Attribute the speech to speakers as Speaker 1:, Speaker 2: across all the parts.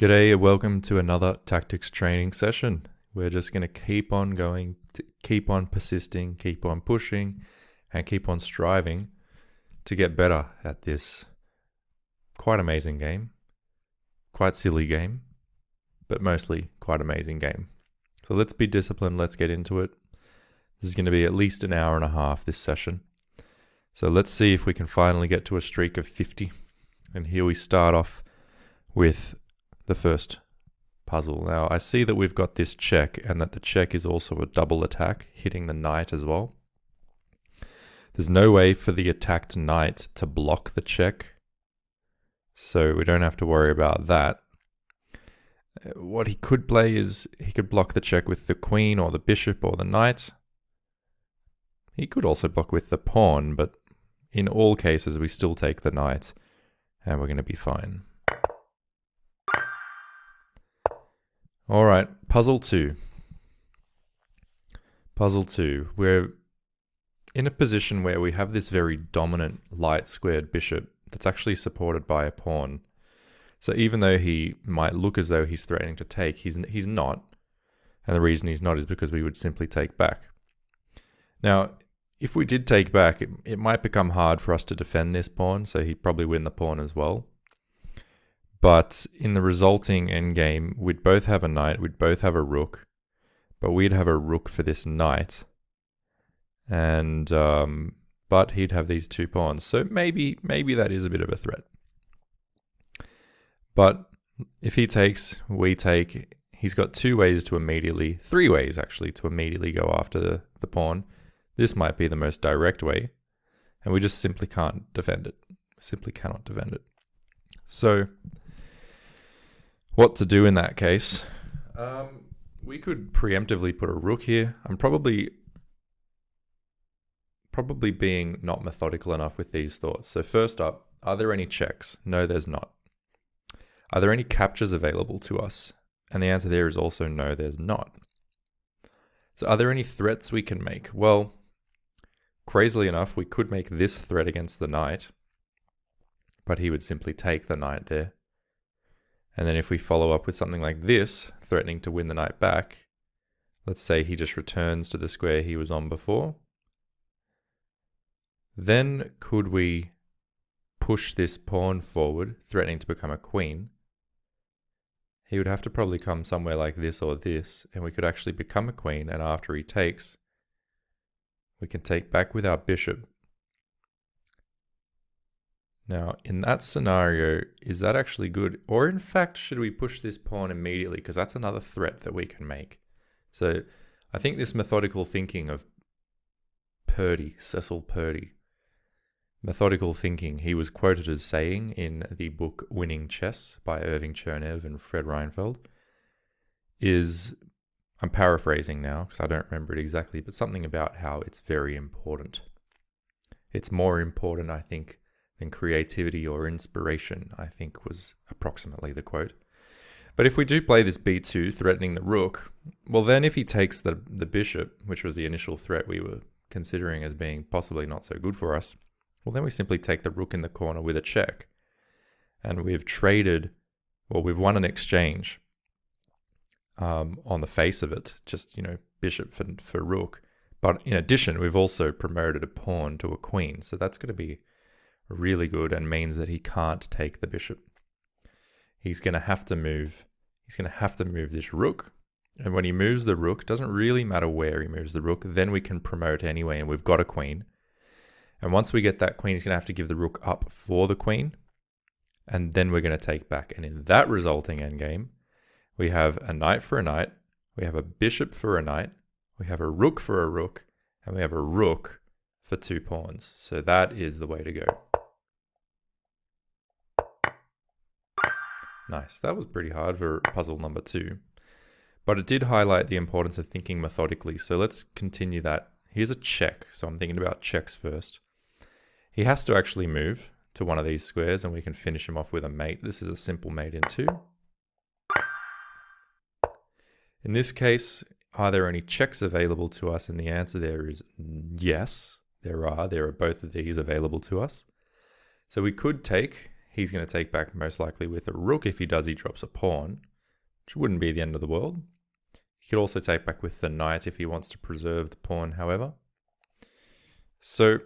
Speaker 1: G'day and welcome to another tactics training session. We're just going to keep on going, keep on persisting, keep on pushing, and keep on striving to get better at this quite amazing game, quite silly game, but mostly quite amazing game. So let's be disciplined, let's get into it. This is going to be at least an hour and a half, this session. So let's see if we can finally get to a streak of 50. And here we start off with the first puzzle. Now I see that we've got this check and that the check is also a double attack, hitting the knight as well. There's no way for the attacked knight to block the check, so we don't have to worry about that. What he could play is he could block the check with the queen or the bishop or the knight. He could also block with the pawn, but in all cases we still take the knight and we're going to be fine. All right, puzzle 2. Puzzle 2. We're in a position where we have this very dominant light squared bishop that's actually supported by a pawn. So even though he might look as though he's threatening to take, he's not. And the reason he's not is because we would simply take back. Now, if we did take back, it might become hard for us to defend this pawn, so he'd probably win the pawn as well. But in the resulting endgame, we'd both have a knight, we'd both have a rook, but we'd have a rook for this knight. And but he'd have these two pawns, so maybe that is a bit of a threat. But if he takes, we take. He's got three ways actually to immediately go after the pawn. This might be the most direct way, and we just simply can't defend it. Simply cannot defend it. So what to do in that case? We could preemptively put a rook here. I'm probably being not methodical enough with these thoughts. So first up, are there any checks? No, there's not. Are there any captures available to us? And the answer there is also no, there's not. So are there any threats we can make? Well, crazily enough, we could make this threat against the knight, but he would simply take the knight there. And then if we follow up with something like this, threatening to win the knight back, let's say he just returns to the square he was on before, then could we push this pawn forward, threatening to become a queen? He would have to probably come somewhere like this or this, and we could actually become a queen, and after he takes, we can take back with our bishop. Now, in that scenario, is that actually good? Or in fact, should we push this pawn immediately? Because that's another threat that we can make. So I think this methodical thinking of Cecil Purdy, methodical thinking, he was quoted as saying in the book Winning Chess by Irving Chernev and Fred Reinfeld, is, I'm paraphrasing now because I don't remember it exactly, but something about how it's very important. It's more important, I think, than creativity or inspiration, I think was approximately the quote. But if we do play this b2, threatening the rook, well then if he takes the bishop, which was the initial threat we were considering as being possibly not so good for us, well then we simply take the rook in the corner with a check. And we've we've won an exchange on the face of it, just, bishop for rook. But in addition, we've also promoted a pawn to a queen, so that's going to be really good and means that he can't take the bishop. He's going to have to move. He's going to have to move this rook. And when he moves the rook, it doesn't really matter where he moves the rook, then we can promote anyway, and we've got a queen. And once we get that queen, he's going to have to give the rook up for the queen, and then we're going to take back. And in that resulting endgame, we have a knight for a knight, we have a bishop for a knight, we have a rook for a rook, and we have a rook for two pawns. So that is the way to go. Nice. That was pretty hard for puzzle number 2. But it did highlight the importance of thinking methodically. So let's continue that. Here's a check. So I'm thinking about checks first. He has to actually move to one of these squares and we can finish him off with a mate. This is a simple mate in 2. In this case, are there any checks available to us? And the answer there is yes, there are. There are both of these available to us. So we could take he's going to take back most likely with a rook. If he does, he drops a pawn, which wouldn't be the end of the world. He could also take back with the knight if he wants to preserve the pawn, however. So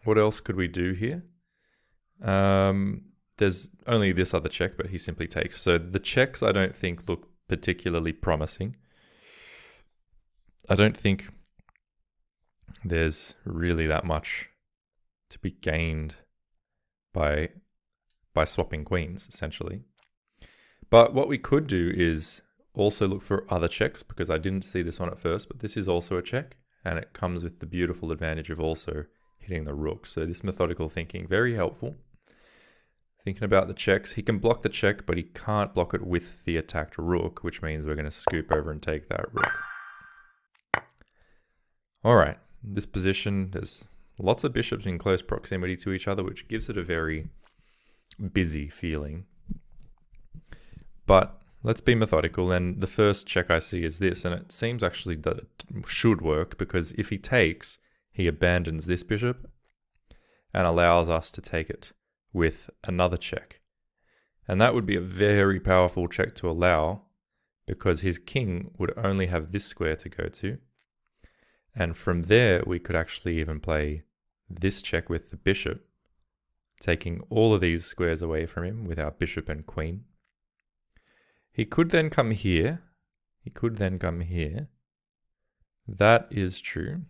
Speaker 1: what else could we do here? There's only this other check, but he simply takes. So the checks I don't think look particularly promising. I don't think there's really that much to be gained by swapping queens, essentially. But what we could do is also look for other checks, because I didn't see this one at first, but this is also a check, and it comes with the beautiful advantage of also hitting the rook. So this methodical thinking, very helpful. Thinking about the checks, he can block the check, but he can't block it with the attacked rook, which means we're going to scoop over and take that rook. All right, this position, there's lots of bishops in close proximity to each other, which gives it a very busy feeling. But let's be methodical, and the first check I see is this, and it seems actually that it should work, because if he takes, he abandons this bishop and allows us to take it with another check. And that would be a very powerful check to allow, because his king would only have this square to go to. And from there, we could actually even play this check with the bishop, taking all of these squares away from him with our bishop and queen. He could then come here. He could then come here. That is true.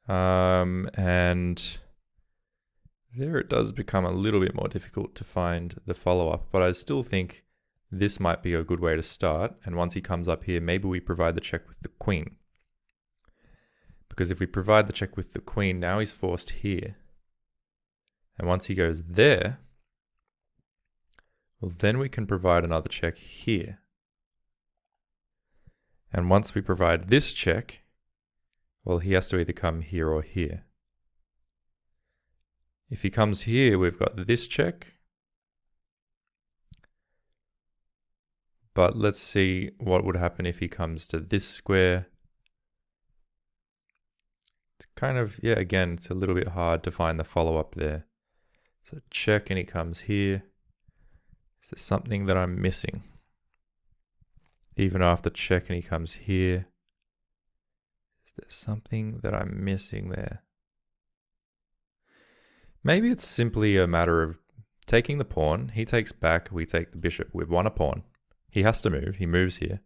Speaker 1: And there it does become a little bit more difficult to find the follow-up, but I still think this might be a good way to start. And once he comes up here, maybe we provide the check with the queen. Because if we provide the check with the queen, now he's forced here. And once he goes there, well, then we can provide another check here. And once we provide this check, well, he has to either come here or here. If he comes here, we've got this check. But let's see what would happen if he comes to this square. It's kind of, yeah, again, it's a little bit hard to find the follow-up there. So check, and he comes here. Is there something that I'm missing? Even after check and he comes here. Is there something that I'm missing there? Maybe it's simply a matter of taking the pawn. He takes back, we take the bishop. We've won a pawn. He has to move. He moves here.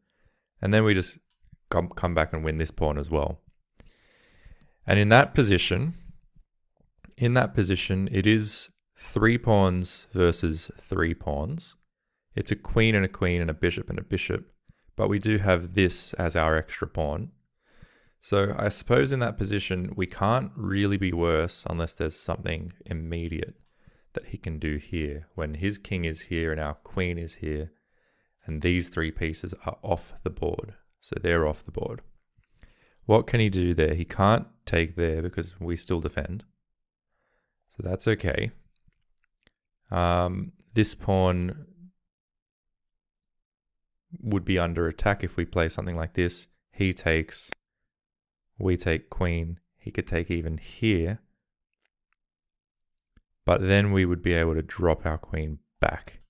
Speaker 1: And then we just come back and win this pawn as well. And in that position, it is 3 pawns versus 3 pawns. It's a queen and a bishop and a bishop. But we do have this as our extra pawn. So I suppose in that position, we can't really be worse unless there's something immediate that he can do here. When his king is here and our queen is here, and these 3 pieces are off the board. So they're off the board. What can he do there? He can't take there because we still defend. So that's okay. This pawn would be under attack if we play something like this. He takes, we take queen. He could take even here. But then we would be able to drop our queen back.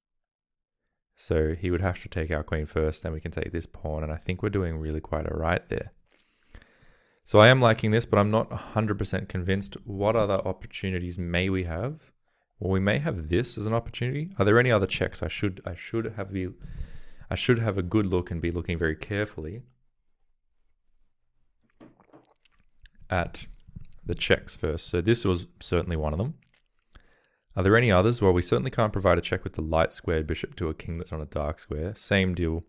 Speaker 1: So he would have to take our queen first, then we can take this pawn, and I think we're doing really quite all right there. So I am liking this, but I'm not 100% convinced. What other opportunities may we have? Well, we may have this as an opportunity. Are there any other checks? I should have a good look and be looking very carefully at the checks first. So this was certainly one of them. Are there any others? Well, we certainly can't provide a check with the light squared bishop to a king that's on a dark square. Same deal.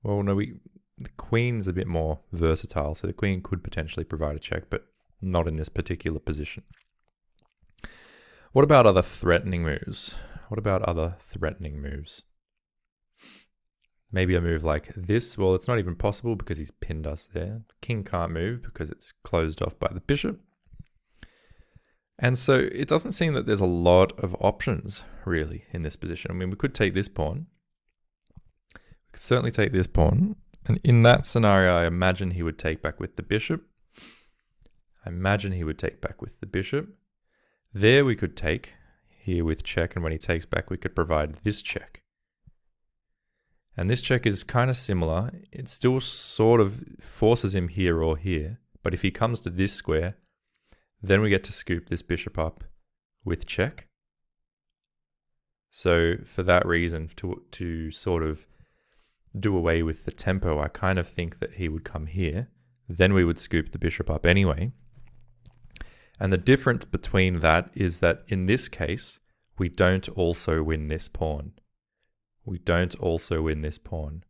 Speaker 1: Well, no, the queen's a bit more versatile, so the queen could potentially provide a check, but not in this particular position. What about other threatening moves? Maybe a move like this. Well, it's not even possible because he's pinned us there. The king can't move because it's closed off by the bishop. And so it doesn't seem that there's a lot of options, really, in this position. I mean, we could take this pawn. We could certainly take this pawn. And in that scenario, I imagine he would take back with the bishop. There we could take. here with check, and when he takes back, we could provide this check. And this check is kind of similar. It still sort of forces him here or here, but if he comes to this square, then we get to scoop this bishop up with check. So for that reason, to sort of do away with the tempo, I kind of think that he would come here. Then we would scoop the bishop up anyway. And the difference between that is that in this case, we don't also win this pawn. We don't also win this pawn.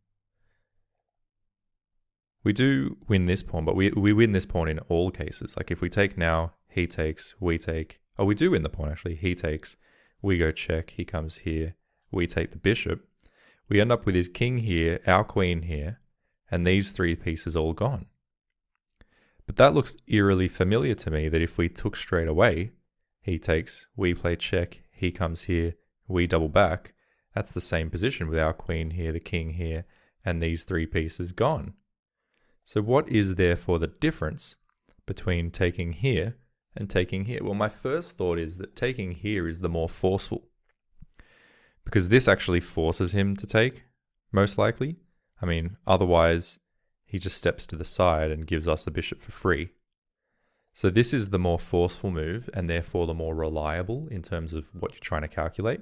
Speaker 1: We do win this pawn, but we win this pawn in all cases. Like if we take now, he takes, we take. Oh, we do win the pawn actually. He takes, we go check, he comes here, we take the bishop. We end up with his king here, our queen here, and these three pieces all gone. But that looks eerily familiar to me, that if we took straight away, he takes, we play check, he comes here, we double back, that's the same position with our queen here, the king here, and these three pieces gone. So what is therefore the difference between taking here and taking here? Well, my first thought is that taking here is the more forceful, because this actually forces him to take, most likely. I mean, otherwise he just steps to the side and gives us the bishop for free. So this is the more forceful move, and therefore the more reliable in terms of what you're trying to calculate.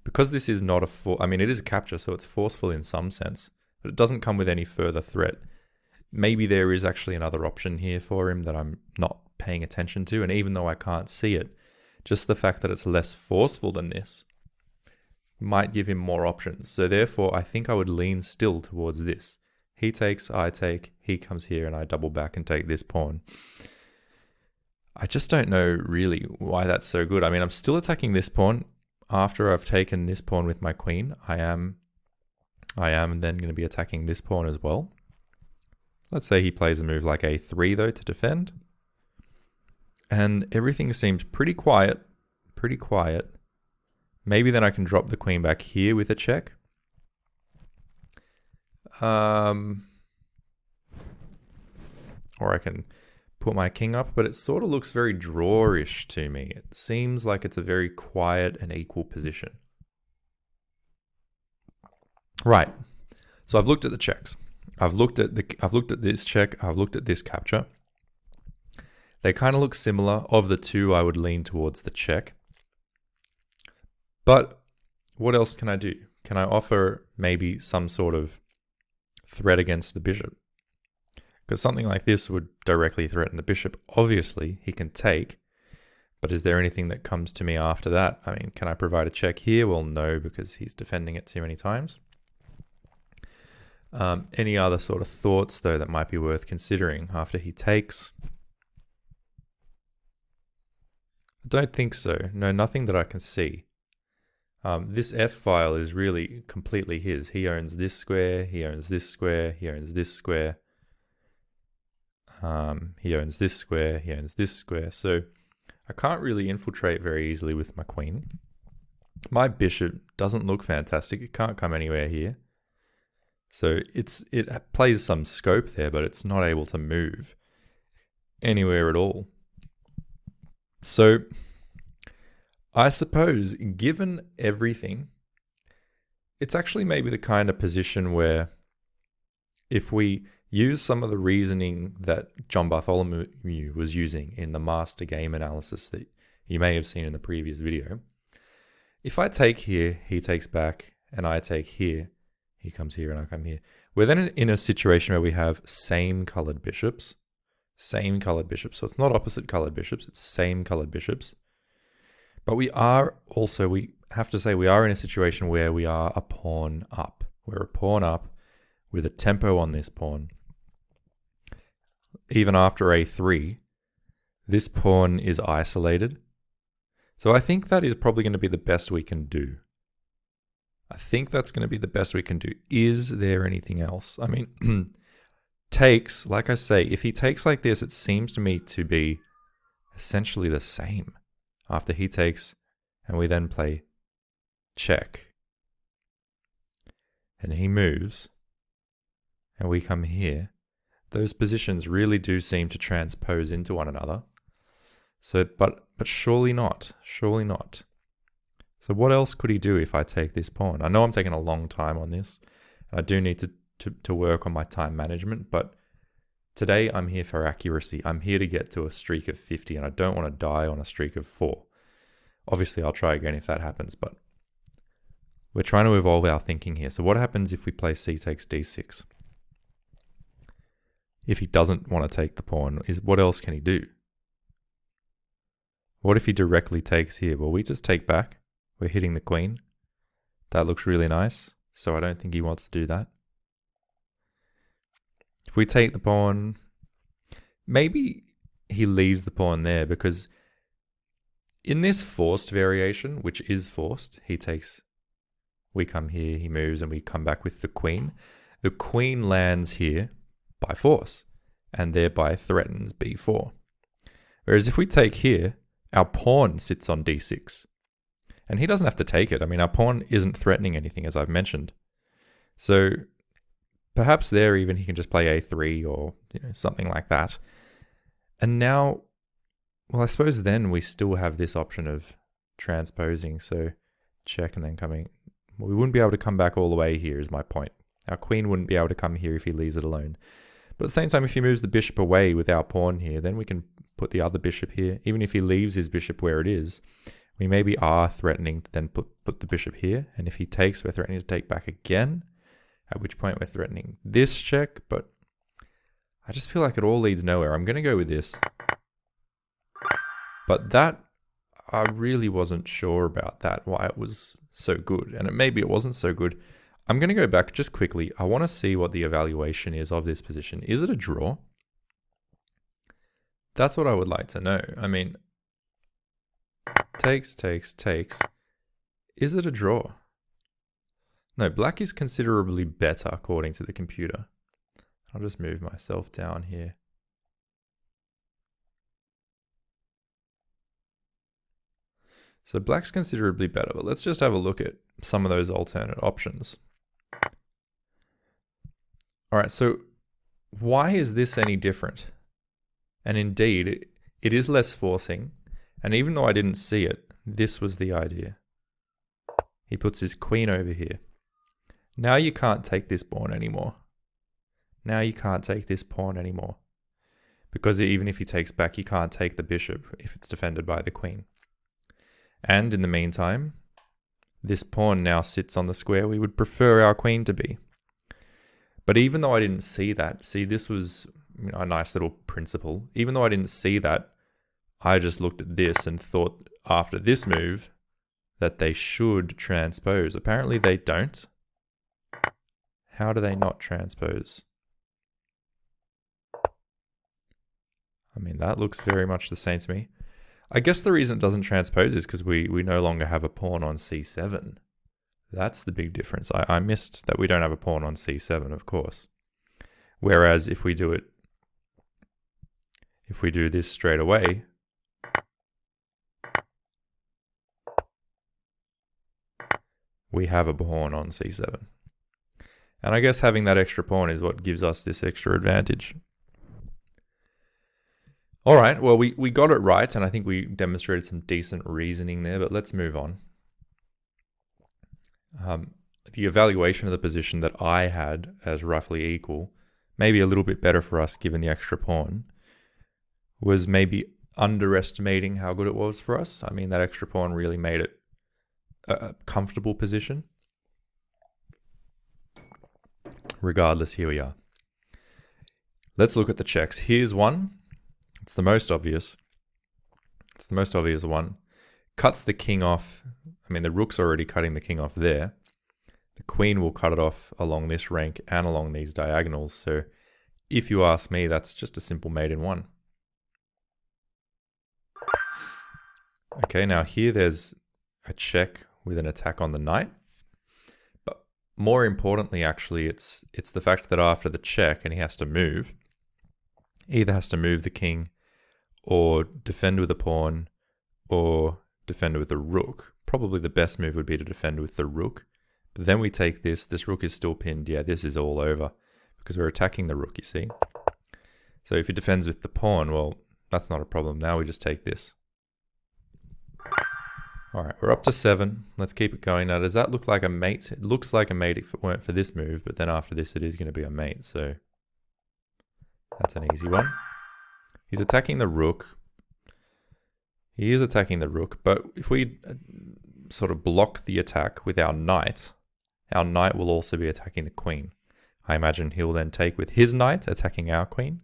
Speaker 1: Because this is not I mean, it is a capture, so it's forceful in some sense, but it doesn't come with any further threat. Maybe there is actually another option here for him that I'm not paying attention to, and even though I can't see it, just the fact that it's less forceful than this might give him more options. So therefore, I think I would lean still towards this. He takes, I take, he comes here, and I double back and take this pawn. I just don't know really why that's so good. I mean, I'm still attacking this pawn. After I've taken this pawn with my queen, I am then going to be attacking this pawn as well. Let's say he plays a move like a3 though to defend. And everything seems pretty quiet, pretty quiet. Maybe then I can drop the queen back here with a check. Or I can put my king up, but it sort of looks very drawish to me. It seems like it's a very quiet and equal position. Right. So I've looked at the checks. I've looked at this check. I've looked at this capture. They kind of look similar. Of the two, I would lean towards the check. But what else can I do? Can I offer maybe some sort of threat against the bishop? Because something like this would directly threaten the bishop. Obviously, he can take, but is there anything that comes to me after that? I mean, can I provide a check here? Well, no, because he's defending it too many times. Any other sort of thoughts, though, that might be worth considering after he takes? I don't think so. No, nothing that I can see. This F file is really completely his. He owns this square, he owns this square, he owns this square. He owns this square, he owns this square. So I can't really infiltrate very easily with my queen. My bishop doesn't look fantastic. It can't come anywhere here. So it plays some scope there, but it's not able to move anywhere at all. So I suppose, given everything, it's actually maybe the kind of position where if we use some of the reasoning that John Bartholomew was using in the master game analysis that you may have seen in the previous video, if I take here, he takes back, and I take here, he comes here and I come here, we're then in a situation where we have same colored bishops. So it's not opposite colored bishops, it's same colored bishops. But we have to say we are in a situation where we are a pawn up. We're a pawn up with a tempo on this pawn. Even after a3, this pawn is isolated. So I think that is probably going to be the best we can do. I think that's going to be the best we can do. Is there anything else? I mean, takes, like I say, if he takes like this, it seems to me to be essentially the same. After he takes, and we then play check. And he moves, and we come here. Those positions really do seem to transpose into one another. So, but surely not. Surely not. So what else could he do if I take this pawn? I know I'm taking a long time on this. And I do need to work on my time management, but today I'm here for accuracy. I'm here to get to a streak of 50, and I don't want to die on a streak of 4. Obviously, I'll try again if that happens, but we're trying to evolve our thinking here. So what happens if we play c takes d6? If he doesn't want to take the pawn, what else can he do? What if he directly takes here? Well, we just take back. We're hitting the queen. That looks really nice, so I don't think he wants to do that. If we take the pawn, maybe he leaves the pawn there, because in this forced variation, which is forced, he takes, we come here, he moves, and we come back with the queen. The queen lands here by force, and thereby threatens b4. Whereas if we take here, our pawn sits on d6. And he doesn't have to take it. I mean, our pawn isn't threatening anything, as I've mentioned. So perhaps there even he can just play a3 or something like that. And now, well, I suppose then we still have this option of transposing. So check and then coming. Well, we wouldn't be able to come back all the way here is my point. Our queen wouldn't be able to come here if he leaves it alone. But at the same time, if he moves the bishop away with our pawn here, then we can put the other bishop here. Even if he leaves his bishop where it is, we maybe are threatening to then put the bishop here. And if he takes, we're threatening to take back again, at which point we're threatening this check. But I just feel like it all leads nowhere. I'm going to go with this. But that, I really wasn't sure about that, why it was so good. And maybe it wasn't so good. I'm going to go back just quickly. I want to see what the evaluation is of this position. Is it a draw? That's what I would like to know. I mean, takes. Is it a draw? No, black is considerably better according to the computer. I'll just move myself down here. So black's considerably better, but let's just have a look at some of those alternate options. All right, so why is this any different? And indeed, it is less forcing. And even though I didn't see it, this was the idea. He puts his queen over here. Now you can't take this pawn anymore. Now you can't take this pawn anymore. Because even if he takes back, you can't take the bishop if it's defended by the queen. And in the meantime, this pawn now sits on the square we would prefer our queen to be. But even though I didn't see that, see, this was a nice little principle. Even though I didn't see that, I just looked at this and thought after this move that they should transpose. Apparently they don't. How do they not transpose? I mean, that looks very much the same to me. I guess the reason it doesn't transpose is because we no longer have a pawn on c7. That's the big difference. I missed that we don't have a pawn on c7, of course. Whereas if we do this straight away, we have a pawn on c7. And I guess having that extra pawn is what gives us this extra advantage. All right, well, we got it right, and I think we demonstrated some decent reasoning there, but let's move on. The evaluation of the position that I had as roughly equal, maybe a little bit better for us given the extra pawn, was maybe underestimating how good it was for us. I mean, that extra pawn really made it a comfortable position. Regardless, here we are. Let's look at the checks. Here's one. It's the most obvious. It's the most obvious one. Cuts the king off. I mean, the rook's already cutting the king off there. The queen will cut it off along this rank and along these diagonals. So if you ask me, that's just a simple mate in one. Okay, now here there's a check with an attack on the knight. But more importantly, actually, it's the fact that after the check, and he has to move, either has to move the king or defend with a pawn or defend with a rook. Probably the best move would be to defend with the rook. But then we take this rook is still pinned. Yeah, this is all over because we're attacking the rook, you see. So if he defends with the pawn, well, that's not a problem. Now we just take this. All right, we're up to 7. Let's keep it going. Now, does that look like a mate? It looks like a mate if it weren't for this move, but then after this, it is going to be a mate. So that's an easy one. He's attacking the rook. He is attacking the rook, but if we sort of block the attack with our knight will also be attacking the queen. I imagine he'll then take with his knight, attacking our queen,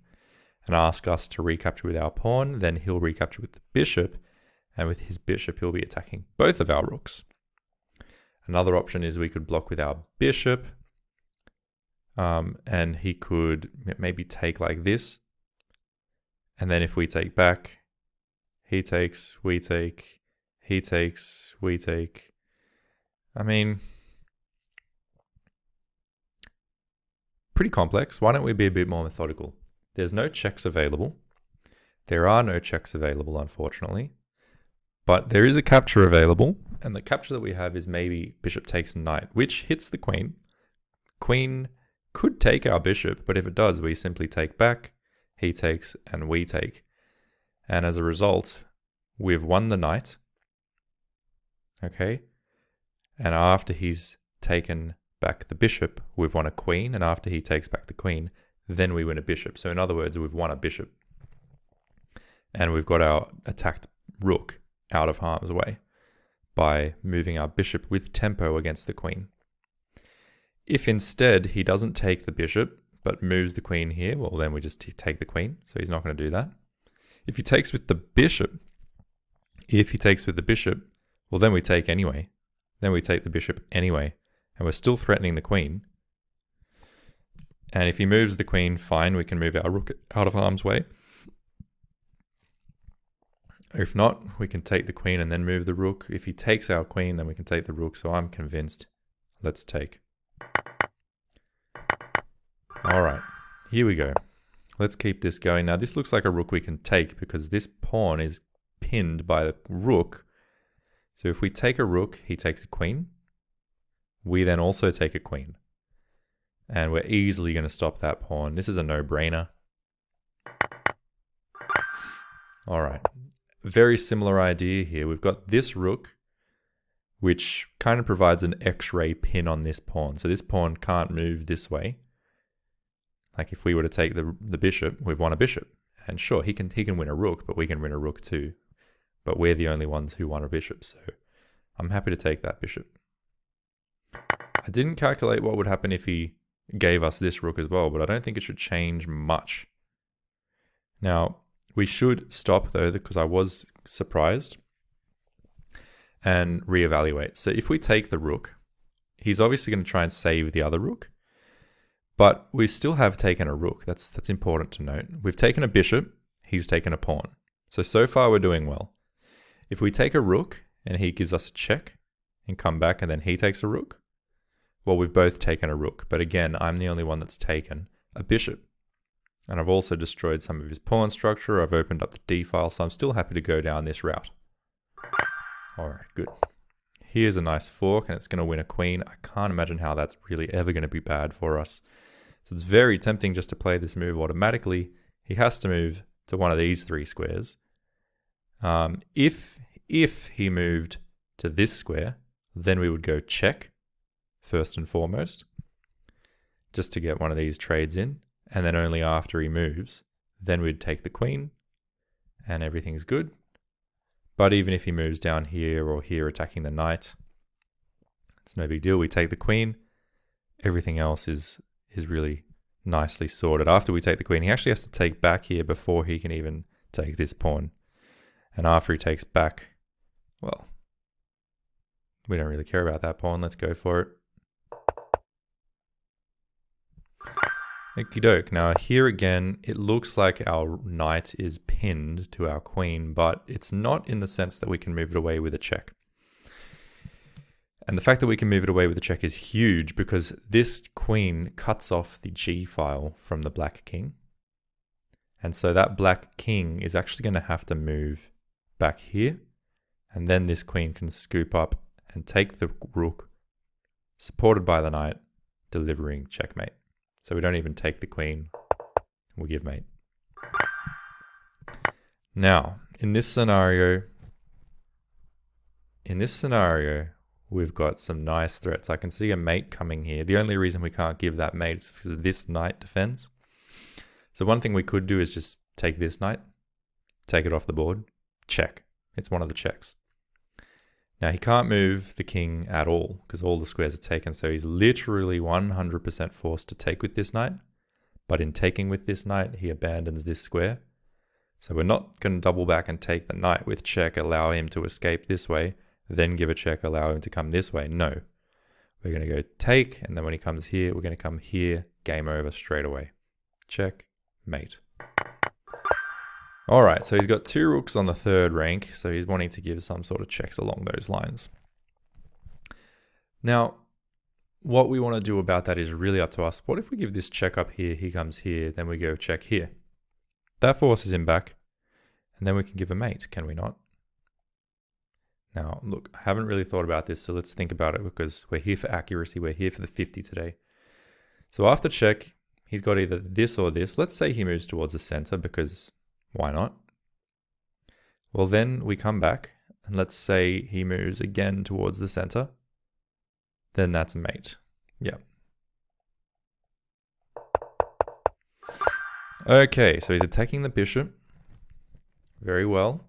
Speaker 1: and ask us to recapture with our pawn. Then he'll recapture with the bishop, and with his bishop, he'll be attacking both of our rooks. Another option is we could block with our bishop, and he could maybe take like this. And then if we take back, he takes, we take, he takes, we take. I mean, pretty complex. Why don't we be a bit more methodical? There's no checks available. There are no checks available, unfortunately. But there is a capture available. And the capture that we have is maybe bishop takes knight, which hits the queen. Queen could take our bishop, but if it does, we simply take back, he takes, and we take. And as a result, we've won the knight. Okay. And after he's taken back the bishop, we've won a queen. And after he takes back the queen, then we win a bishop. So in other words, we've won a bishop. And we've got our attacked rook out of harm's way by moving our bishop with tempo against the queen. If instead he doesn't take the bishop, but moves the queen here, well, then we just take the queen. So he's not going to do that. If he takes with the bishop, well, then we take anyway. Then we take the bishop anyway. And we're still threatening the queen. And if he moves the queen, fine, we can move our rook out of harm's way. If not, we can take the queen and then move the rook. If he takes our queen, then we can take the rook. So I'm convinced. Let's take. All right, here we go. Let's keep this going. Now, this looks like a rook we can take because this pawn is pinned by the rook. So if we take a rook, he takes a queen. We then also take a queen. And we're easily going to stop that pawn. This is a no-brainer. All right. Very similar idea here. We've got this rook, which kind of provides an X-ray pin on this pawn. So this pawn can't move this way. Like if we were to take the bishop, we've won a bishop. And sure, he can win a rook, but we can win a rook too. But we're the only ones who won a bishop, so I'm happy to take that bishop. I didn't calculate what would happen if he gave us this rook as well, but I don't think it should change much. Now, we should stop though, because I was surprised, and reevaluate. So if we take the rook, he's obviously going to try and save the other rook, but we still have taken a rook. That's important to note. We've taken a bishop, he's taken a pawn. So far we're doing well. If we take a rook and he gives us a check and come back and then he takes a rook, well, we've both taken a rook. But again, I'm the only one that's taken a bishop. And I've also destroyed some of his pawn structure. I've opened up the d file, so I'm still happy to go down this route. All right, good. Here's a nice fork, and it's going to win a queen. I can't imagine how that's really ever going to be bad for us. So it's very tempting just to play this move automatically. He has to move to one of these 3 squares. If he moved to this square, then we would go check first and foremost, just to get one of these trades in. And then only after he moves, then we'd take the queen and everything's good. But even if he moves down here or here attacking the knight, it's no big deal. We take the queen. Everything else is really nicely sorted. After we take the queen, he actually has to take back here before he can even take this pawn. And after he takes back, well, we don't really care about that pawn. Let's go for it. Okie doke. Now here again, it looks like our knight is pinned to our queen, but it's not in the sense that we can move it away with a check. And the fact that we can move it away with a check is huge because this queen cuts off the G file from the black king. And so that black king is actually going to have to move back here. And then this queen can scoop up and take the rook, supported by the knight, delivering checkmate. So we don't even take the queen, we give mate. Now, in this scenario, in this scenario, we've got some nice threats. I can see a mate coming here. The only reason we can't give that mate is because this knight defends. So one thing we could do is just take this knight, take it off the board, check. It's one of the checks. Now he can't move the king at all because all the squares are taken. So he's literally 100% forced to take with this knight. But in taking with this knight, he abandons this square. So we're not going to double back and take the knight with check, allow him to escape this way, then give a check, allow him to come this way. No. We're going to go take, and then when he comes here, we're going to come here, game over straight away. Check, mate. All right, so he's got 2 rooks on the 3rd rank, so he's wanting to give some sort of checks along those lines. Now, what we want to do about that is really up to us. What if we give this check up here, he comes here, then we go check here? That forces him back, and then we can give a mate, can we not? Now, look, I haven't really thought about this, so let's think about it because we're here for accuracy. We're here for the 50 today. So after check, he's got either this or this. Let's say he moves towards the center because why not? Well, then we come back, and let's say he moves again towards the center. Then that's a mate. Yeah. Okay, so he's attacking the bishop. Very well.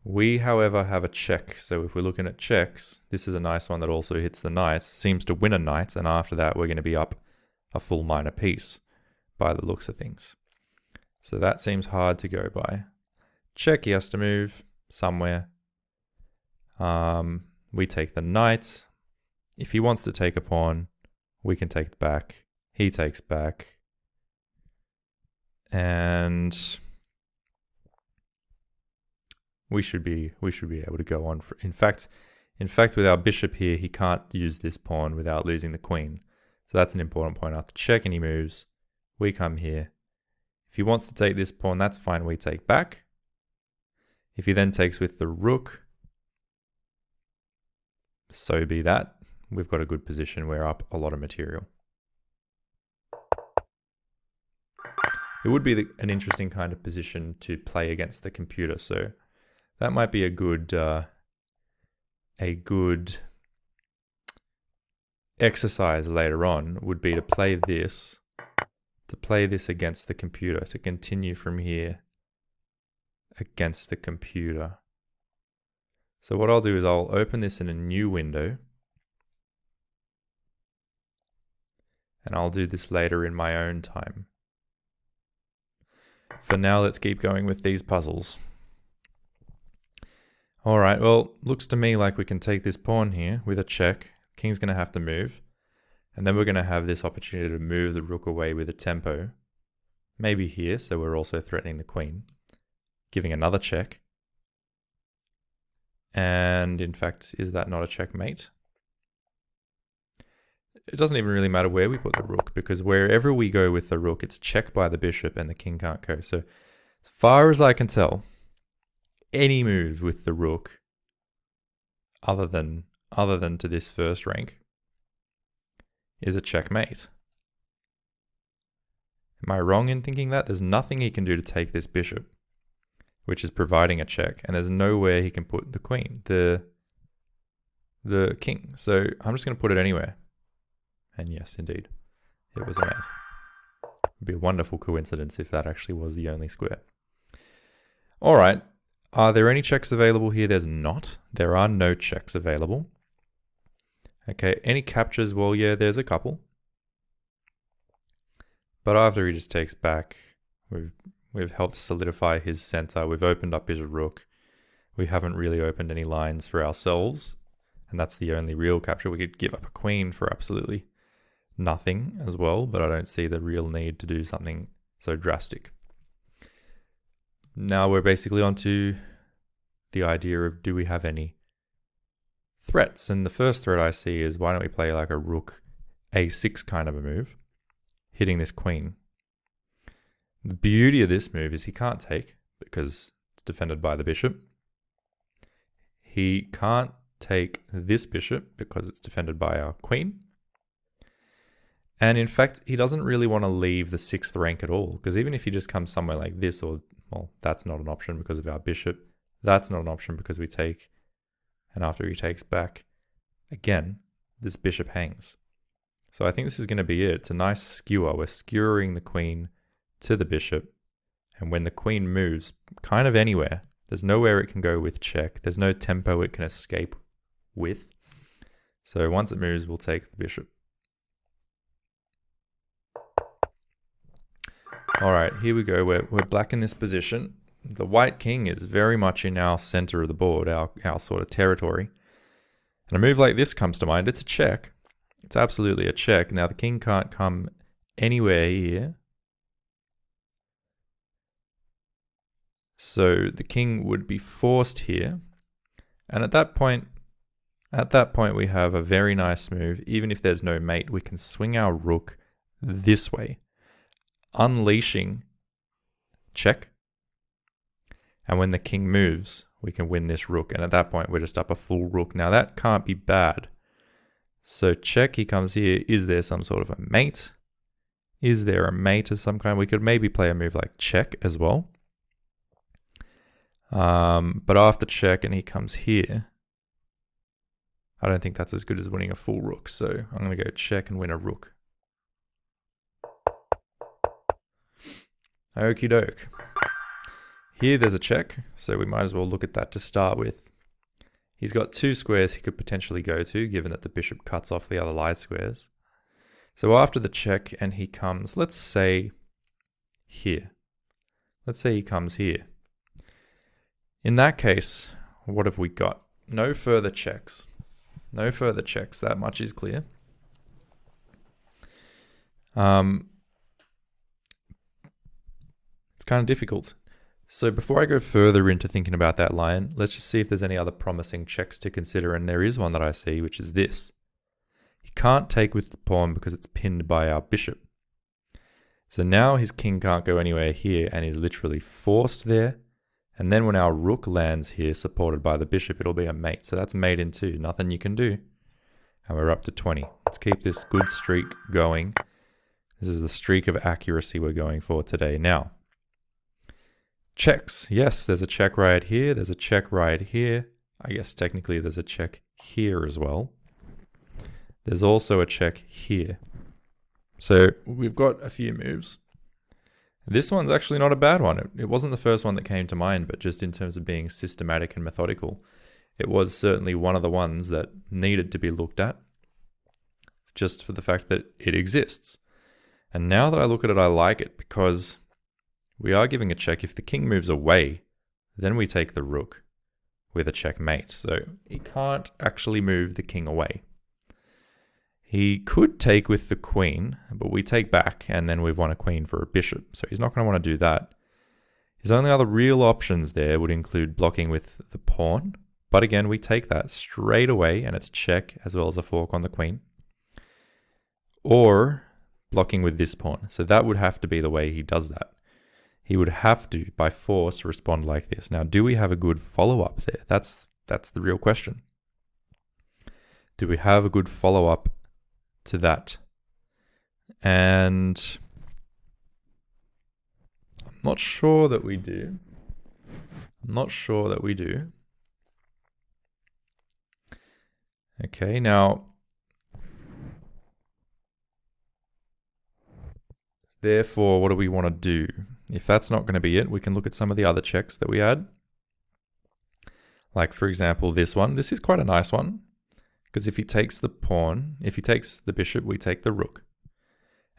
Speaker 1: We, however, have a check. So if we're looking at checks, this is a nice one that also hits the knight. Seems to win a knight, and after that we're going to be up a full minor piece by the looks of things. So that seems hard to go by. Check, he has to move somewhere. We take the knight. If he wants to take a pawn, we can take it back. He takes back. And we should be able to go on. In fact, with our bishop here, he can't use this pawn without losing the queen. So that's an important point. After check and he moves, we come here. If he wants to take this pawn, that's fine. We take back. If he then takes with the rook, so be that. We've got a good position. We're up a lot of material. It would be an interesting kind of position to play against the computer. So that might be a good exercise later on would be to play this against the computer, to continue from here against the computer. So what I'll do is I'll open this in a new window, and I'll do this later in my own time. For now, let's keep going with these puzzles. All right, well, looks to me like we can take this pawn here with a check. King's going to have to move. And then we're going to have this opportunity to move the rook away with a tempo. Maybe here, so we're also threatening the queen. Giving another check. And in fact, is that not a checkmate? It doesn't even really matter where we put the rook, because wherever we go with the rook, it's checked by the bishop and the king can't go. So as far as I can tell, any move with the rook other than to this first rank is a checkmate. Am I wrong in thinking that? There's nothing he can do to take this bishop, which is providing a check, and there's nowhere he can put the queen, the king. So I'm just going to put it anywhere. And yes, indeed, it was a mate. It would be a wonderful coincidence if that actually was the only square. All right. Are there any checks available here? There's not. There are no checks available. Okay, any captures? Well, yeah, there's a couple. But after he just takes back, we've helped solidify his center. We've opened up his rook. We haven't really opened any lines for ourselves. And that's the only real capture. We could give up a queen for absolutely nothing as well, but I don't see the real need to do something so drastic. Now we're basically on to the idea of, do we have any threats? And the first threat I see is, why don't we play like a rook a6 kind of a move, hitting this queen. The beauty of this move is he can't take because it's defended by the bishop. He can't take this bishop because it's defended by our queen. And in fact, he doesn't really want to leave the 6th rank at all, because even if he just comes somewhere like this, or, well, that's not an option because of our bishop. That's not an option because we take And after he takes back, again, this bishop hangs. So I think this is going to be it. It's a nice skewer. We're skewering the queen to the bishop. And when the queen moves kind of anywhere, there's nowhere it can go with check. There's no tempo it can escape with. So once it moves, we'll take the bishop. All right, here we go. We're black in this position. The white king is very much in our center of the board, our sort of territory. And a move like this comes to mind. It's a check. It's absolutely a check. Now the king can't come anywhere here. So the king would be forced here. And at that point we have a very nice move. Even if there's no mate, we can swing our rook this way, unleashing check. And when the king moves, we can win this rook. And at that point, we're just up a full rook. Now that can't be bad. So check, he comes here. Is there some sort of a mate? Is there a mate of some kind? We could maybe play a move like check as well. But after check and he comes here, I don't think that's as good as winning a full rook. So I'm going to go check and win a rook. Okie doke. Here there's a check, so we might as well look at that to start with. He's got two squares he could potentially go to, given that the bishop cuts off the other light squares. So after the check and he comes, let's say here. Let's say he comes here. In that case, what have we got? No further checks. No further checks, that much is clear. It's kind of difficult. So before I go further into thinking about that line, let's just see if there's any other promising checks to consider. And there is one that I see, which is this. He can't take with the pawn because it's pinned by our bishop. So now his king can't go anywhere here and he's literally forced there. And then when our rook lands here, supported by the bishop, it'll be a mate. So that's mate in two. Nothing you can do. And we're up to 20. Let's keep this good streak going. This is the streak of accuracy we're going for today. Now, checks. Yes, there's a check right here. There's a check right here. I guess technically there's a check here as well. There's also a check here. So we've got a few moves. This one's actually not a bad one. It wasn't the first one that came to mind, but just in terms of being systematic and methodical, it was certainly one of the ones that needed to be looked at, just for the fact that it exists. And now that I look at it, I like it because we are giving a check. If the king moves away, then we take the rook with a checkmate. So he can't actually move the king away. He could take with the queen, but we take back and then we've won a queen for a bishop. So he's not going to want to do that. His only other real options there would include blocking with the pawn. But again, we take that straight away and it's check as well as a fork on the queen. Or blocking with this pawn. So that would have to be the way he does that. He would have to, by force, respond like this. Now, do we have a good follow-up there? That's the real question. Do we have a good follow-up to that? And I'm not sure that we do. Okay, now, therefore, what do we want to do? If that's not going to be it, we can look at some of the other checks that we had. Like, for example, this one. This is quite a nice one. Because if he takes the pawn, if he takes the bishop, we take the rook.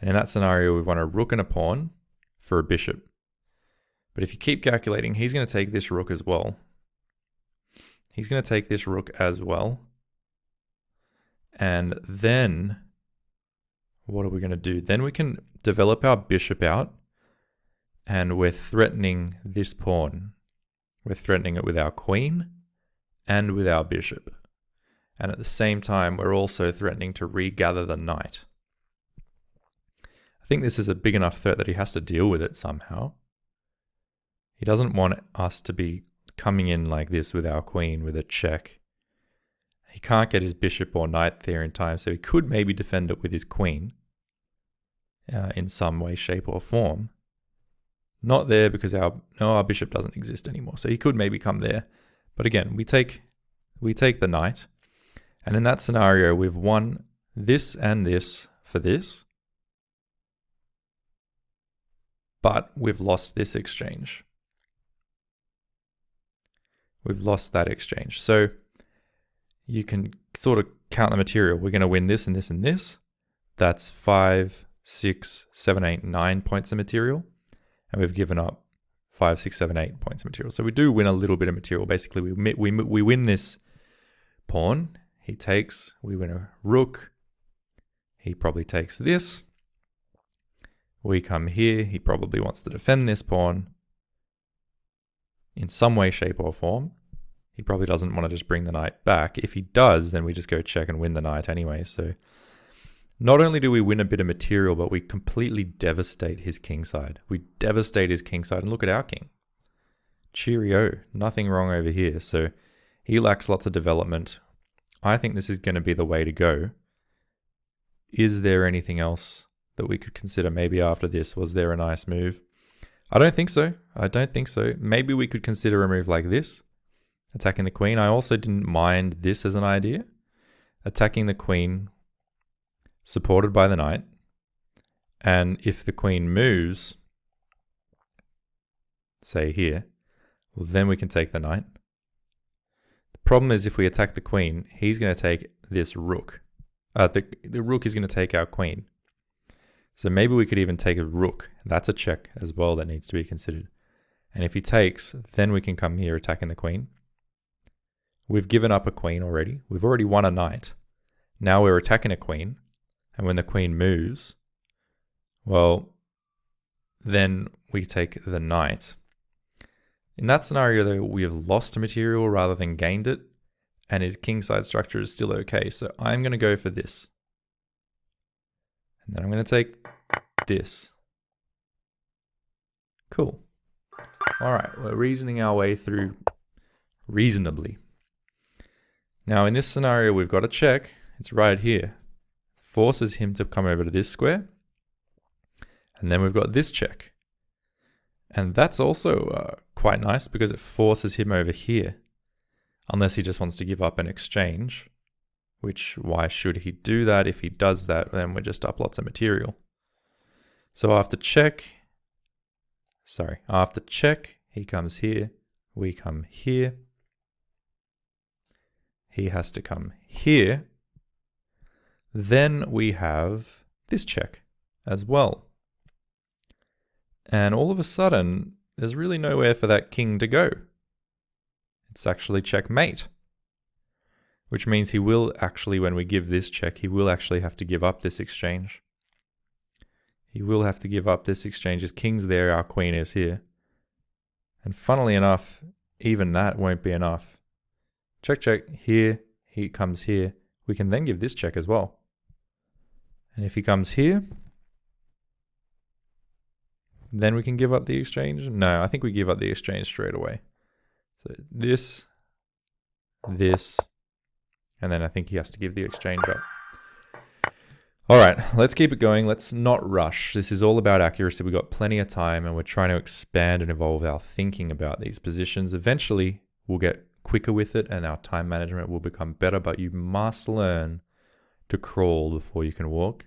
Speaker 1: And in that scenario, we want a rook and a pawn for a bishop. But if you keep calculating, he's going to take this rook as well. He's going to take this rook as well. And then, what are we going to do? Then we can develop our bishop out. And we're threatening this pawn. We're threatening it with our queen and with our bishop. And at the same time, we're also threatening to regather the knight. I think this is a big enough threat that he has to deal with it somehow. He doesn't want us to be coming in like this with our queen with a check. He can't get his bishop or knight there in time, so he could maybe defend it with his queen in some way, shape, or form. Not there because our bishop doesn't exist anymore, so he could maybe come there. But again, we take we take the knight. And in that scenario, we've won this and this for this. But we've lost this exchange. We've lost that exchange. So you can sort of count the material. We're going to win this and this and this. That's 5, 6, 7, 8, 9 points of material. And we've given up 5, 6, 7, 8 points of material. So we do win a little bit of material. Basically, we win this pawn. He takes, we win a rook. He probably takes this. We come here. He probably wants to defend this pawn in some way, shape, or form. He probably doesn't want to just bring the knight back. If he does, then we just go check and win the knight anyway. So not only do we win a bit of material, but we completely devastate his kingside. We devastate his kingside, and look at our king. Cheerio, nothing wrong over here. So he lacks lots of development. I think this is going to be the way to go. Is there anything else that we could consider maybe after this? Was there a nice move? I don't think so. I don't think so. Maybe we could consider a move like this, attacking the queen. I also didn't mind this as an idea. Attacking the queen, supported by the knight. And if the queen moves, say here, well, then we can take the knight. The problem is if we attack the queen, he's going to take this rook. The rook is going to take our queen. So maybe we could even take a rook. That's a check as well that needs to be considered. And if he takes, then we can come here attacking the queen. We've given up a queen already. We've already won a knight. Now we're attacking a queen. And when the queen moves, well, then we take the knight. In that scenario, though, we have lost material rather than gained it. And his kingside structure is still okay. So I'm going to go for this. And then I'm going to take this. Cool. All right, we're reasoning our way through reasonably. Now in this scenario, we've got a check. It's right here. It forces him to come over to this square. And then we've got this check. And that's also quite nice because it forces him over here. Unless he just wants to give up an exchange. Which, why should he do that? If he does that, then we're just up lots of material. So after check, he comes here, we come here. He has to come here. Then we have this check as well. And all of a sudden, there's really nowhere for that king to go. It's actually checkmate. Which means he will actually, when we give this check, he will actually have to give up this exchange. He will have to give up this exchange. His king's there, our queen is here. And funnily enough, even that won't be enough. Check, check, here, he comes here. We can then give this check as well. And if he comes here, then we can give up the exchange. No, I think we give up the exchange straight away. So this, and then I think he has to give the exchange up. All right, let's keep it going. Let's not rush. This is all about accuracy. We've got plenty of time and we're trying to expand and evolve our thinking about these positions. Eventually, we'll get quicker with it and our time management will become better, but you must learn to crawl before you can walk.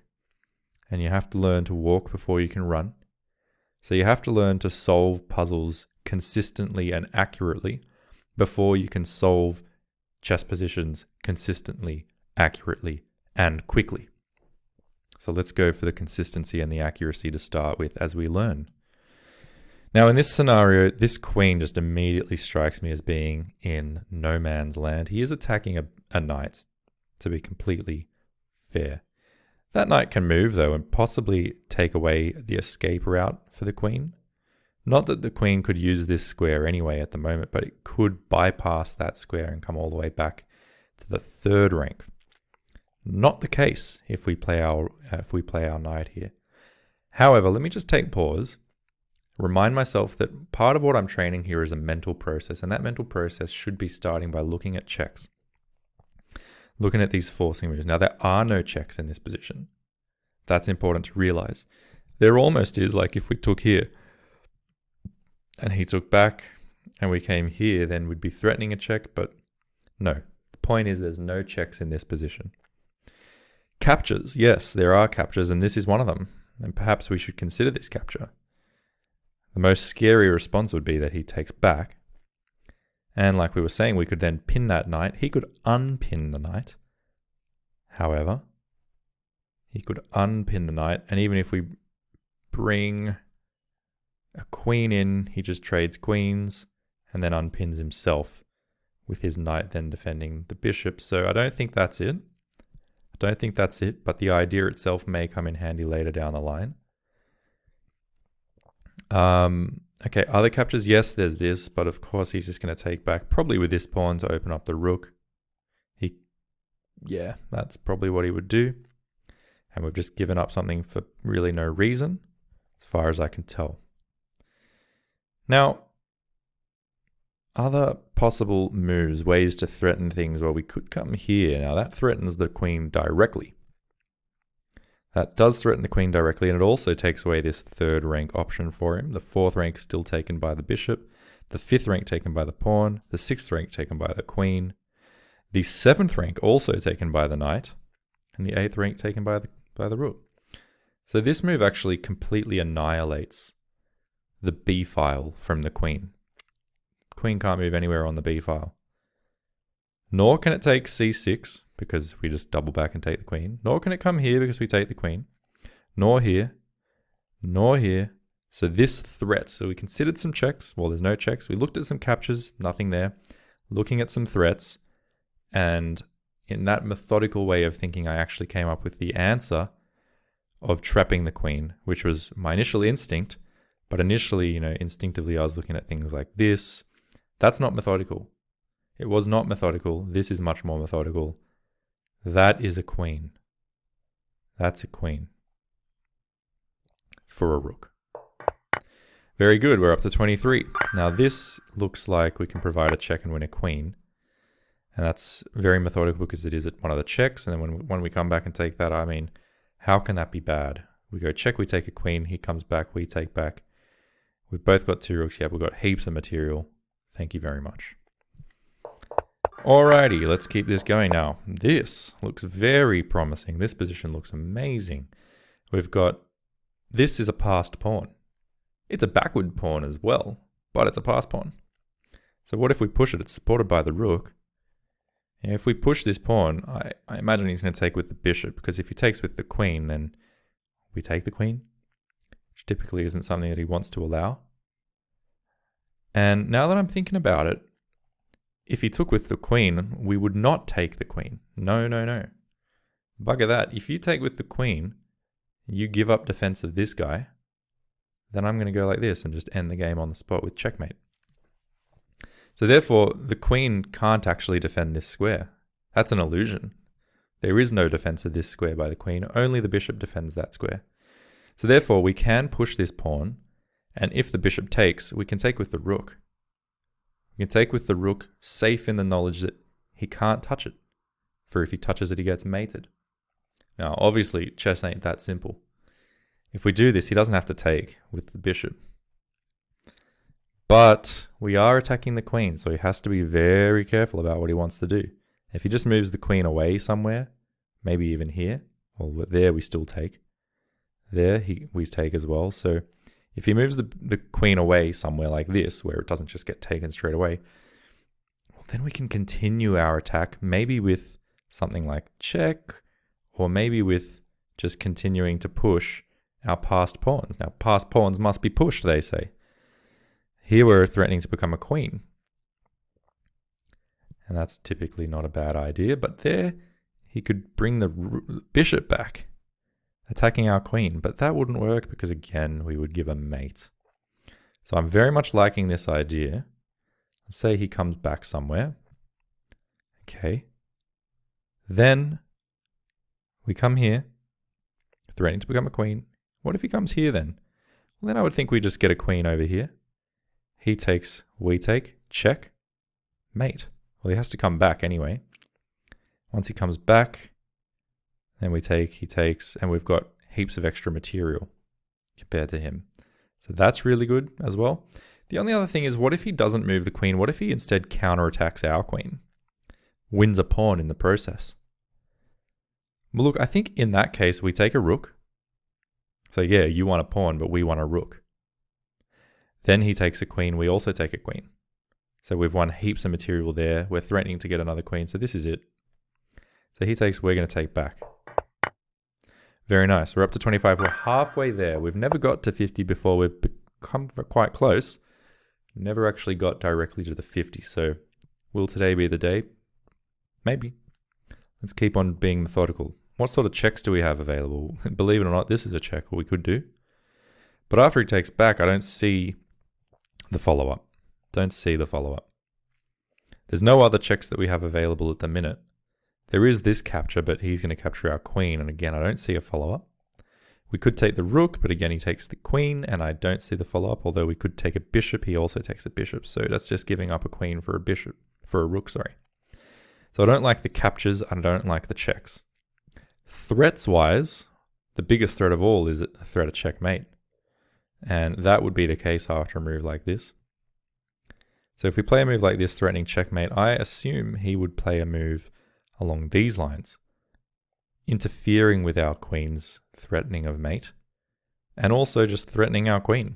Speaker 1: And you have to learn to walk before you can run. So you have to learn to solve puzzles consistently and accurately before you can solve chess positions consistently, accurately, and quickly. So let's go for the consistency and the accuracy to start with as we learn. Now in this scenario, this queen just immediately strikes me as being in no man's land. He is attacking a knight, to be completely fair. That knight can move though and possibly take away the escape route for the queen. Not that the queen could use this square anyway at the moment, but it could bypass that square and come all the way back to the third rank. Not the case if we play our knight here. However, let me just take pause, remind myself that part of what I'm training here is a mental process, and that mental process should be starting by looking at checks. Looking at these forcing moves. Now, there are no checks in this position. That's important to realize. There almost is, like if we took here, and he took back, and we came here, then we'd be threatening a check, but no, point is there's no checks in this position. Captures. Yes, there are captures, and this is one of them. And perhaps we should consider this capture. The most scary response would be that he takes back. And like we were saying, we could then pin that knight. He could unpin the knight. However, he could unpin the knight. And even if we bring a queen in, he just trades queens and then unpins himself with his knight then defending the bishop. So I don't think that's it. But the idea itself may come in handy later down the line. Okay, other captures, yes, there's this, but of course he's just going to take back, probably with this pawn to open up the rook. Yeah, that's probably what he would do. And we've just given up something for really no reason, as far as I can tell. Now, other possible moves, ways to threaten things, well, we could come here. Now, that threatens the queen directly. That does threaten the queen directly, and it also takes away this third rank option for him. The fourth rank still taken by the bishop, the fifth rank taken by the pawn, the sixth rank taken by the queen, the seventh rank also taken by the knight, and the eighth rank taken by the rook. So this move actually completely annihilates the b file from the queen. Queen can't move anywhere on the b file. Nor can it take c6, because we just double back and take the queen. Nor can it come here because we take the queen. Nor here. Nor here. So this threat. So we considered some checks. Well, there's no checks. We looked at some captures. Nothing there. Looking at some threats. And in that methodical way of thinking, I actually came up with the answer of trapping the queen, which was my initial instinct. But initially, instinctively, I was looking at things like this. That's not methodical. It was not methodical. This is much more methodical. That is a queen. That's a queen. For a rook. Very good. We're up to 23. Now this looks like we can provide a check and win a queen. And that's very methodical because it is at one of the checks. And then when we come back and take that, I mean, how can that be bad? We go check, we take a queen. He comes back, we take back. We've both got two rooks. Yeah, we've got heaps of material. Thank you very much. Alrighty, let's keep this going now. This looks very promising. This position looks amazing. We've got, this is a passed pawn. It's a backward pawn as well, but it's a passed pawn. So what if we push it? It's supported by the rook. And if we push this pawn, I imagine he's going to take with the bishop, because if he takes with the queen, then we take the queen, which typically isn't something that he wants to allow. And now that I'm thinking about it, if he took with the queen, we would not take the queen. No, no, no. Bugger that. If you take with the queen, you give up defense of this guy, then I'm going to go like this and just end the game on the spot with checkmate. So therefore, the queen can't actually defend this square. That's an illusion. There is no defense of this square by the queen. Only the bishop defends that square. So therefore, we can push this pawn, and if the bishop takes, we can take with the rook. We can take with the rook, safe in the knowledge that he can't touch it. For if he touches it, he gets mated. Now, obviously, chess ain't that simple. If we do this, he doesn't have to take with the bishop. But we are attacking the queen, so he has to be very careful about what he wants to do. If he just moves the queen away somewhere, maybe even here, well, there we still take. There we take as well. So if he moves the queen away somewhere like this, where it doesn't just get taken straight away, well, then we can continue our attack, maybe with something like check, or maybe with just continuing to push our passed pawns. Now, passed pawns must be pushed, they say. Here we're threatening to become a queen. And that's typically not a bad idea, but there he could bring the bishop back, attacking our queen, but that wouldn't work because, again, we would give a mate. So I'm very much liking this idea. Let's say he comes back somewhere. Okay. Then we come here, threatening to become a queen. What if he comes here then? Well, then I would think we just get a queen over here. He takes, we take, check, mate. Well, he has to come back anyway. Once he comes back, then we take, he takes, and we've got heaps of extra material compared to him. So that's really good as well. The only other thing is, what if he doesn't move the queen? What if he instead counterattacks our queen? wins a pawn in the process. Well, look, I think in that case, we take a rook. So yeah, you want a pawn, but we want a rook. Then he takes a queen, we also take a queen. So we've won heaps of material there. We're threatening to get another queen, so this is it. So he takes, we're going to take back. Very nice. We're up to 25. We're halfway there. We've never got to 50 before. We've become quite close. Never actually got directly to the 50. So will today be the day? Maybe. Let's keep on being methodical. What sort of checks do we have available? Believe it or not, this is a check we could do. But after he takes back, I don't see the follow-up. Don't see the follow-up. There's no other checks that we have available at the minute. There is this capture, but he's going to capture our queen. And again, I don't see a follow-up. We could take the rook, but again, he takes the queen, and I don't see the follow-up. Although we could take a bishop, he also takes a bishop. So that's just giving up a queen for a bishop, for a rook, sorry. So I don't like the captures. I don't like the checks. Threats-wise, the biggest threat of all is a threat of checkmate. And that would be the case after a move like this. So if we play a move like this, threatening checkmate, I assume he would play a move along these lines, interfering with our queen's threatening of mate, and also just threatening our queen.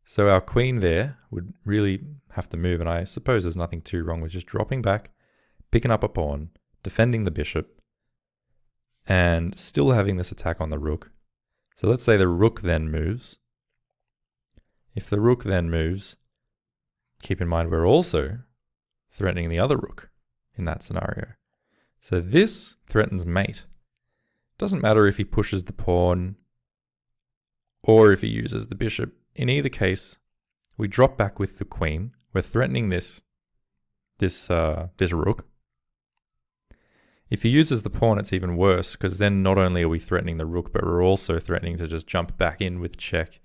Speaker 1: So our queen there would really have to move, and I suppose there's nothing too wrong with just dropping back, picking up a pawn, defending the bishop, and still having this attack on the rook. So let's say the rook then moves. If the rook then moves, keep in mind we're also threatening the other rook in that scenario. So this threatens mate. Doesn't matter if he pushes the pawn or if he uses the bishop. In either case, we drop back with the queen. We're threatening this rook. If he uses the pawn, it's even worse, because then not only are we threatening the rook, but we're also threatening to just jump back in with check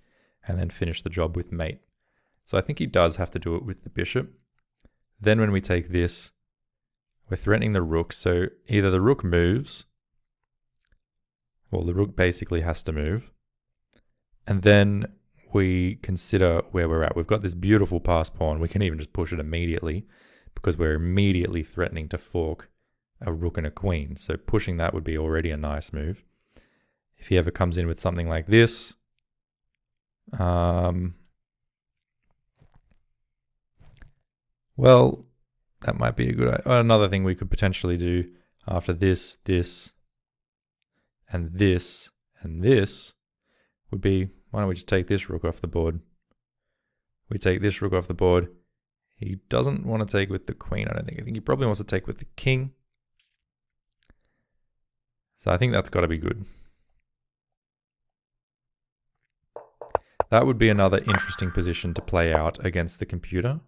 Speaker 1: and then finish the job with mate. So I think he does have to do it with the bishop. Then when we take this, we're threatening the rook. So either the rook moves, well, the rook basically has to move. And then we consider where we're at. We've got this beautiful passed pawn. We can even just push it immediately because we're immediately threatening to fork a rook and a queen. So pushing that would be already a nice move. If he ever comes in with something like this, well, that might be a good idea. Another thing we could potentially do after this, and this, and this would be, why don't we just take this rook off the board? We take this rook off the board. He doesn't want to take with the queen, I don't think. I think he probably wants to take with the king. So I think that's got to be good. That would be another interesting position to play out against the computer.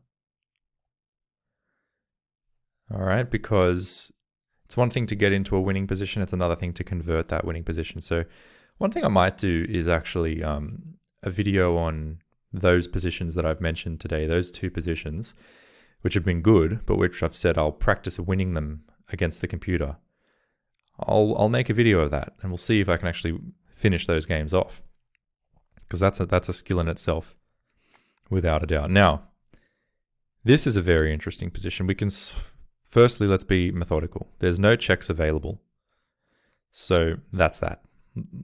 Speaker 1: All right, because it's one thing to get into a winning position. It's another thing to convert that winning position. So one thing I might do is actually a video on those positions that I've mentioned today, those two positions, which have been good, but which I've said I'll practice winning them against the computer. I'll make a video of that, and we'll see if I can actually finish those games off, because that's a skill in itself, without a doubt. Now, this is a very interesting position. We can firstly, let's be methodical. There's no checks available, so that's that.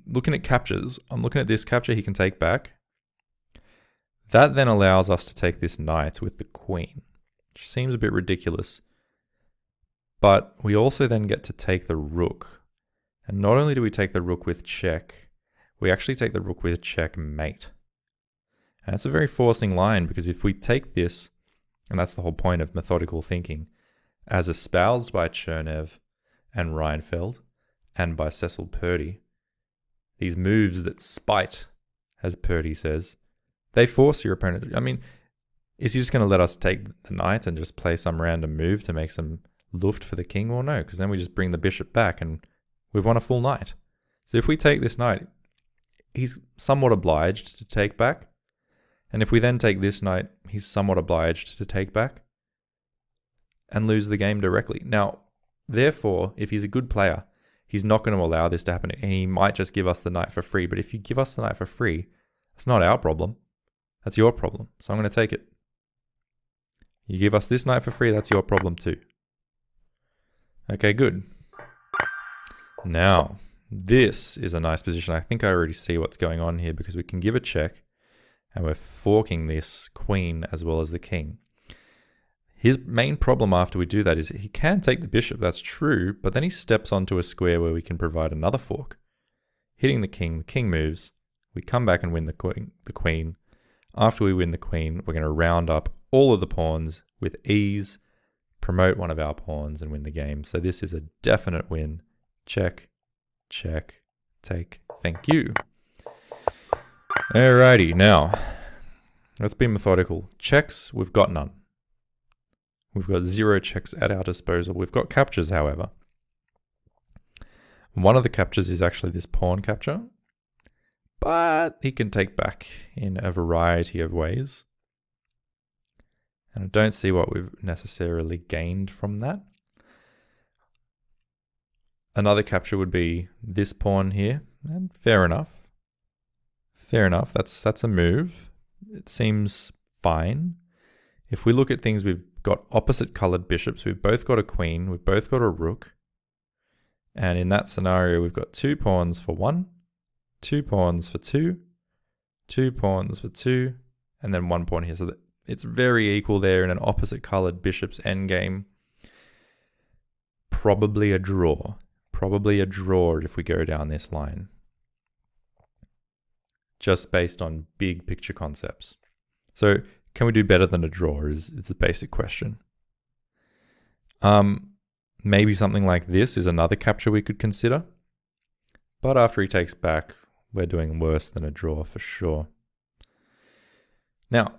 Speaker 1: Looking at captures, I'm looking at this capture he can take back. That then allows us to take this knight with the queen, which seems a bit ridiculous. But we also then get to take the rook. And not only do we take the rook with check, we actually take the rook with checkmate. And that's a very forcing line, because if we take this, and that's the whole point of methodical thinking, as espoused by Chernev and Reinfeld and by Cecil Purdy, these moves that spite, as Purdy says, they force your opponent. I mean, is he just going to let us take the knight and just play some random move to make some luft for the king? Well, no, because then we just bring the bishop back and we've won a full knight. So if we take this knight, he's somewhat obliged to take back. And if we then take this knight, he's somewhat obliged to take back and lose the game directly. Now, therefore, if he's a good player, he's not going to allow this to happen. And he might just give us the knight for free. But if you give us the knight for free, it's not our problem. That's your problem. So I'm going to take it. You give us this knight for free, that's your problem too. Okay, good. Now, this is a nice position. I think I already see what's going on here because we can give a check and we're forking this queen as well as the king. His main problem after we do that is he can take the bishop, that's true, but then he steps onto a square where we can provide another fork. Hitting the king moves, we come back and win the queen. After we win the queen, we're going to round up all of the pawns with ease, promote one of our pawns and win the game. So this is a definite win. Check, check, take, thank you. Alrighty, now, let's be methodical. Checks, we've got none. We've got 0 checks at our disposal. We've got captures, however. One of the captures is actually this pawn capture, but he can take back in a variety of ways. And I don't see what we've necessarily gained from that. Another capture would be this pawn here, and fair enough. Fair enough, that's a move. It seems fine. If we look at things, we've got opposite colored bishops. We've both got a queen. We've both got a rook. And in that scenario, we've got 2 pawns for 1, 2 pawns for 2, 2 pawns for 2, and then 1 pawn here. So that it's very equal there in an opposite colored bishop's endgame. Probably a draw. Probably a draw if we go down this line. Just based on big picture concepts. So can we do better than a draw is the basic question. Maybe something like this is another capture we could consider. But after he takes back, we're doing worse than a draw for sure. Now,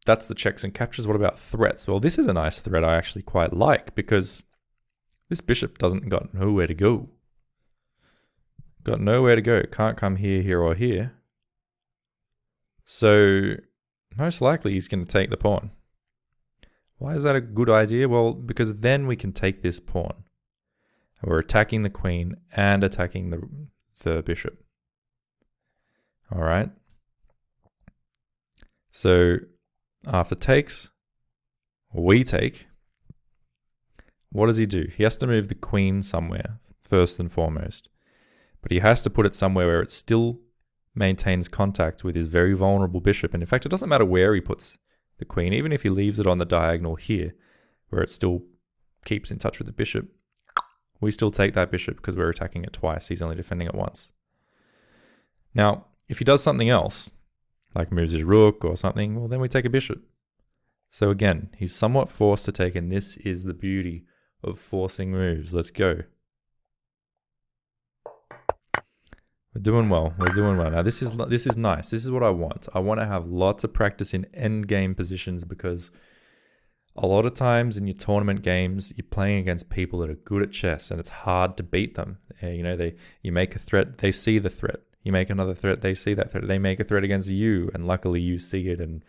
Speaker 1: that's the checks and captures. What about threats? Well, this is a nice threat I actually quite like because this bishop doesn't got nowhere to go. Got nowhere to go. Can't come here, here, or here. So most likely he's going to take the pawn. Why is that a good idea? Well, because then we can take this pawn. We're attacking the queen and attacking the bishop. All right. So after takes, we take. What does he do? He has to move the queen somewhere, first and foremost. But he has to put it somewhere where it still maintains contact with his very vulnerable bishop. And in fact, it doesn't matter where he puts the queen, even if he leaves it on the diagonal here, where it still keeps in touch with the bishop, we still take that bishop because we're attacking it twice. He's only defending it once. Now, if he does something else, like moves his rook or something, well, then we take a bishop. So again, he's somewhat forced to take, and this is the beauty of forcing moves. Let's go. We're doing well. We're doing well. Now this is nice. This is what I want. I want to have lots of practice in endgame positions because a lot of times in your tournament games, you're playing against people that are good at chess, and it's hard to beat them. You know, you make a threat, they see the threat. You make another threat, they see that threat. They make a threat against you, and luckily you see it, and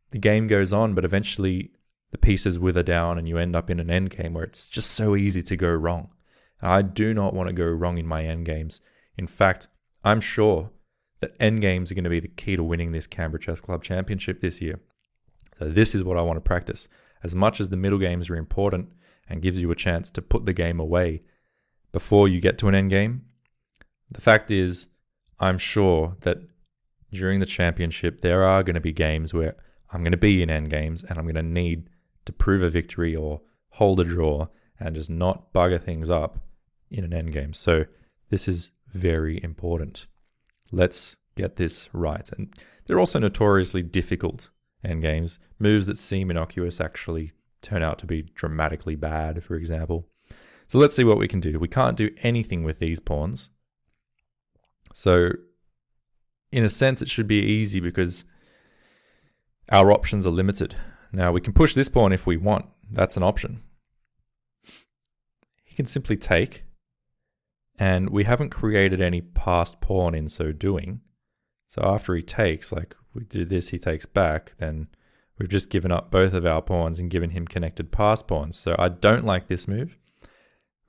Speaker 1: the game goes on. But eventually, the pieces wither down, and you end up in an endgame where it's just so easy to go wrong. And I do not want to go wrong in my endgames. In fact, I'm sure that endgames are going to be the key to winning this Canberra Chess Club Championship this year. So this is what I want to practice. As much as the middle games are important and gives you a chance to put the game away before you get to an endgame, the fact is, I'm sure that during the championship, there are going to be games where I'm going to be in endgames and I'm going to need to prove a victory or hold a draw and just not bugger things up in an endgame. So this is very important. Let's get this right. And they're also notoriously difficult endgames. Moves that seem innocuous actually turn out to be dramatically bad, for example. So let's see what we can do. We can't do anything with these pawns. So in a sense, it should be easy because our options are limited. Now we can push this pawn if we want. That's an option. He can simply take. And we haven't created any passed pawn in so doing. So after he takes, like we do this, he takes back, then we've just given up both of our pawns and given him connected passed pawns. So I don't like this move,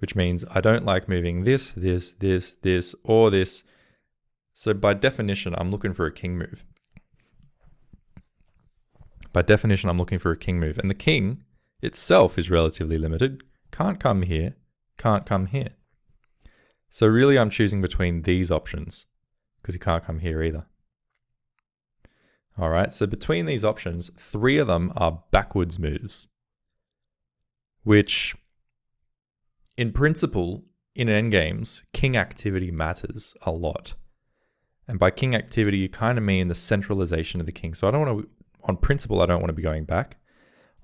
Speaker 1: which means I don't like moving this, this, this, this, or this. So by definition, I'm looking for a king move. By definition, I'm looking for a king move. And the king itself is relatively limited can't come here, can't come here. So really I'm choosing between these options because he can't come here either. All right, so between these options, 3 of them are backwards moves, which in principle, in endgames, king activity matters a lot. And by king activity, you kind of mean the centralization of the king. So I don't want to, on principle, I don't want to be going back.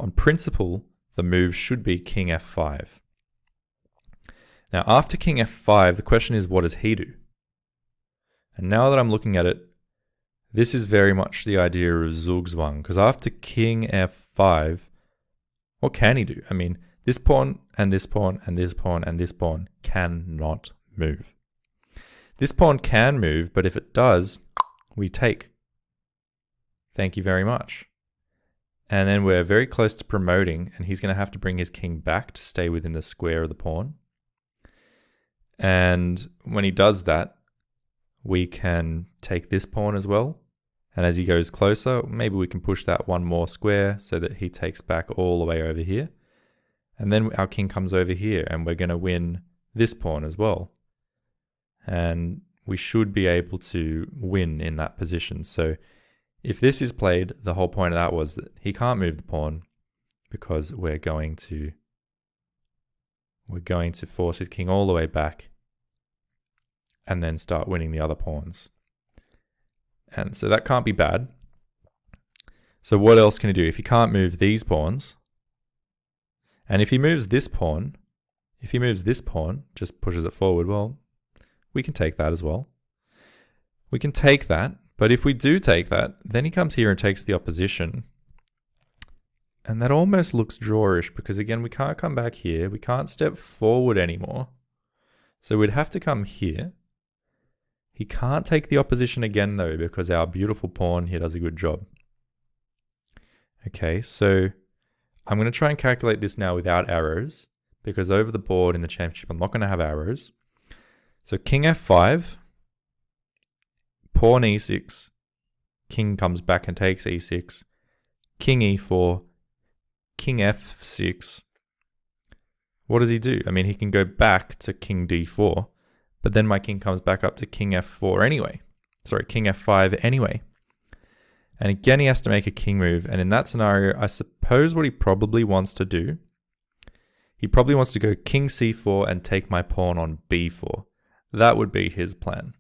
Speaker 1: On principle, the move should be king f5. Now, after king f5, the question is, what does he do? And now that I'm looking at it, this is very much the idea of Zugzwang, because after king f5, what can he do? I mean, this pawn and this pawn and this pawn and this pawn cannot move. This pawn can move, but if it does, we take. Thank you very much. And then we're very close to promoting, and he's going to have to bring his king back to stay within the square of the pawn. And when he does that, we can take this pawn as well. And as he goes closer, maybe we can push that one more square so that he takes back all the way over here. And then our king comes over here, and we're going to win this pawn as well. And we should be able to win in that position. So if this is played, the whole point of that was that he can't move the pawn because we're going to force his king all the way back and then start winning the other pawns. And so that can't be bad. So what else can he do? If he can't move these pawns, and if he moves this pawn, just pushes it forward, well, we can take that as well. We can take that, but if we do take that, then he comes here and takes the opposition. And that almost looks drawish because, again, we can't come back here. We can't step forward anymore. So we'd have to come here. He can't take the opposition again, though, because our beautiful pawn here does a good job. Okay, so I'm going to try and calculate this now without arrows, because over the board in the championship, I'm not going to have arrows. So king f5, pawn e6, king comes back and takes e6, king e4, king f6. What does he do? I mean, he can go back to king d4, but then my king comes back up to king f4 anyway. Sorry, king f5 anyway. And again, he has to make a king move. And in that scenario, I suppose what he probably wants to do, he probably wants to go king c4 and take my pawn on b4. That would be his plan.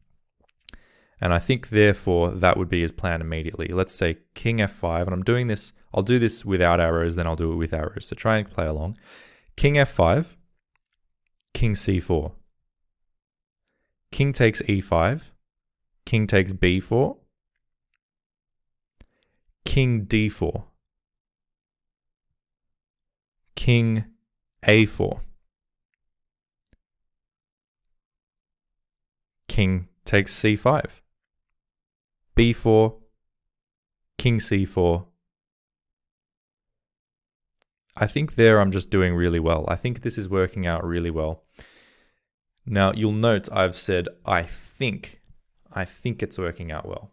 Speaker 1: And I think, therefore, that would be his plan immediately. Let's say king f5, and I'm doing this, I'll do this without arrows, then I'll do it with arrows. So try and play along. King f5, king c4. King takes e5, king takes b4, king d4, king a4, king takes c5, b4, king c4. I think there I'm just doing really well. I think this is working out really well. Now, you'll note I've said, I think it's working out well.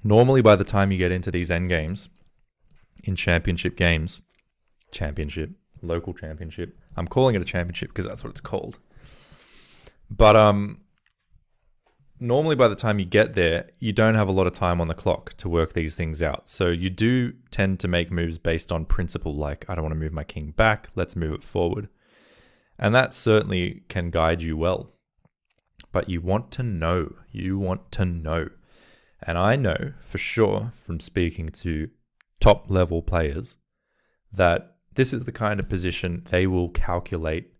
Speaker 1: Normally, by the time you get into these endgames, in championship games, local championship, I'm calling it a championship because that's what it's called. But normally by the time you get there, you don't have a lot of time on the clock to work these things out. So you do tend to make moves based on principle, like, I don't want to move my king back, let's move it forward. And that certainly can guide you well. But you want to know. And I know for sure from speaking to top level players that this is the kind of position they will calculate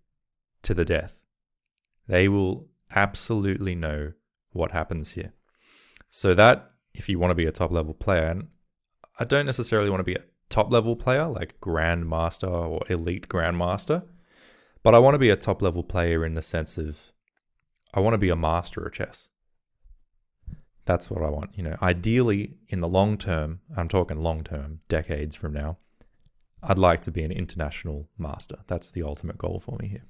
Speaker 1: to the death. They will absolutely know what happens here. So that, if you want to be a top level player, and I don't necessarily want to be a top level player like grandmaster or elite grandmaster, but I want to be a top level player in the sense of I want to be a master of chess. That's what I want. You know, ideally in the long term, I'm talking long term, decades from now, I'd like to be an international master. That's the ultimate goal for me here.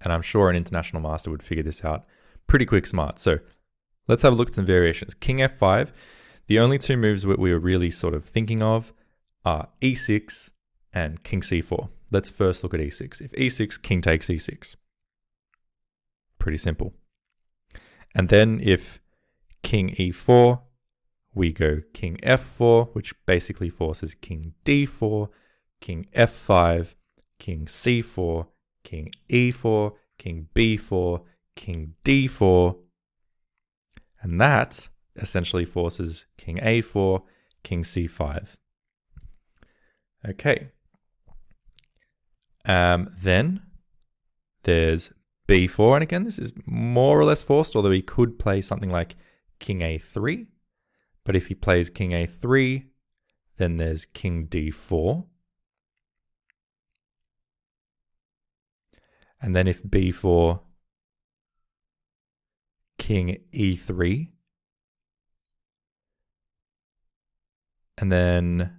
Speaker 1: And I'm sure an international master would figure this out pretty quick smart. So let's have a look at some variations. King f5. The only two moves that we were really sort of thinking of are e6 and king c4. Let's first look at e6. If e6, king takes e6. Pretty simple. And then if king e4, we go king f4, which basically forces king d4, king f5, king c4, king e4, king b4, king d4, and that essentially forces king a4, king c5. Okay. Then there's b4, and again, this is more or less forced, although he could play something like king a3. But if he plays king a3, then there's king d4. And then if b4, king e3. And then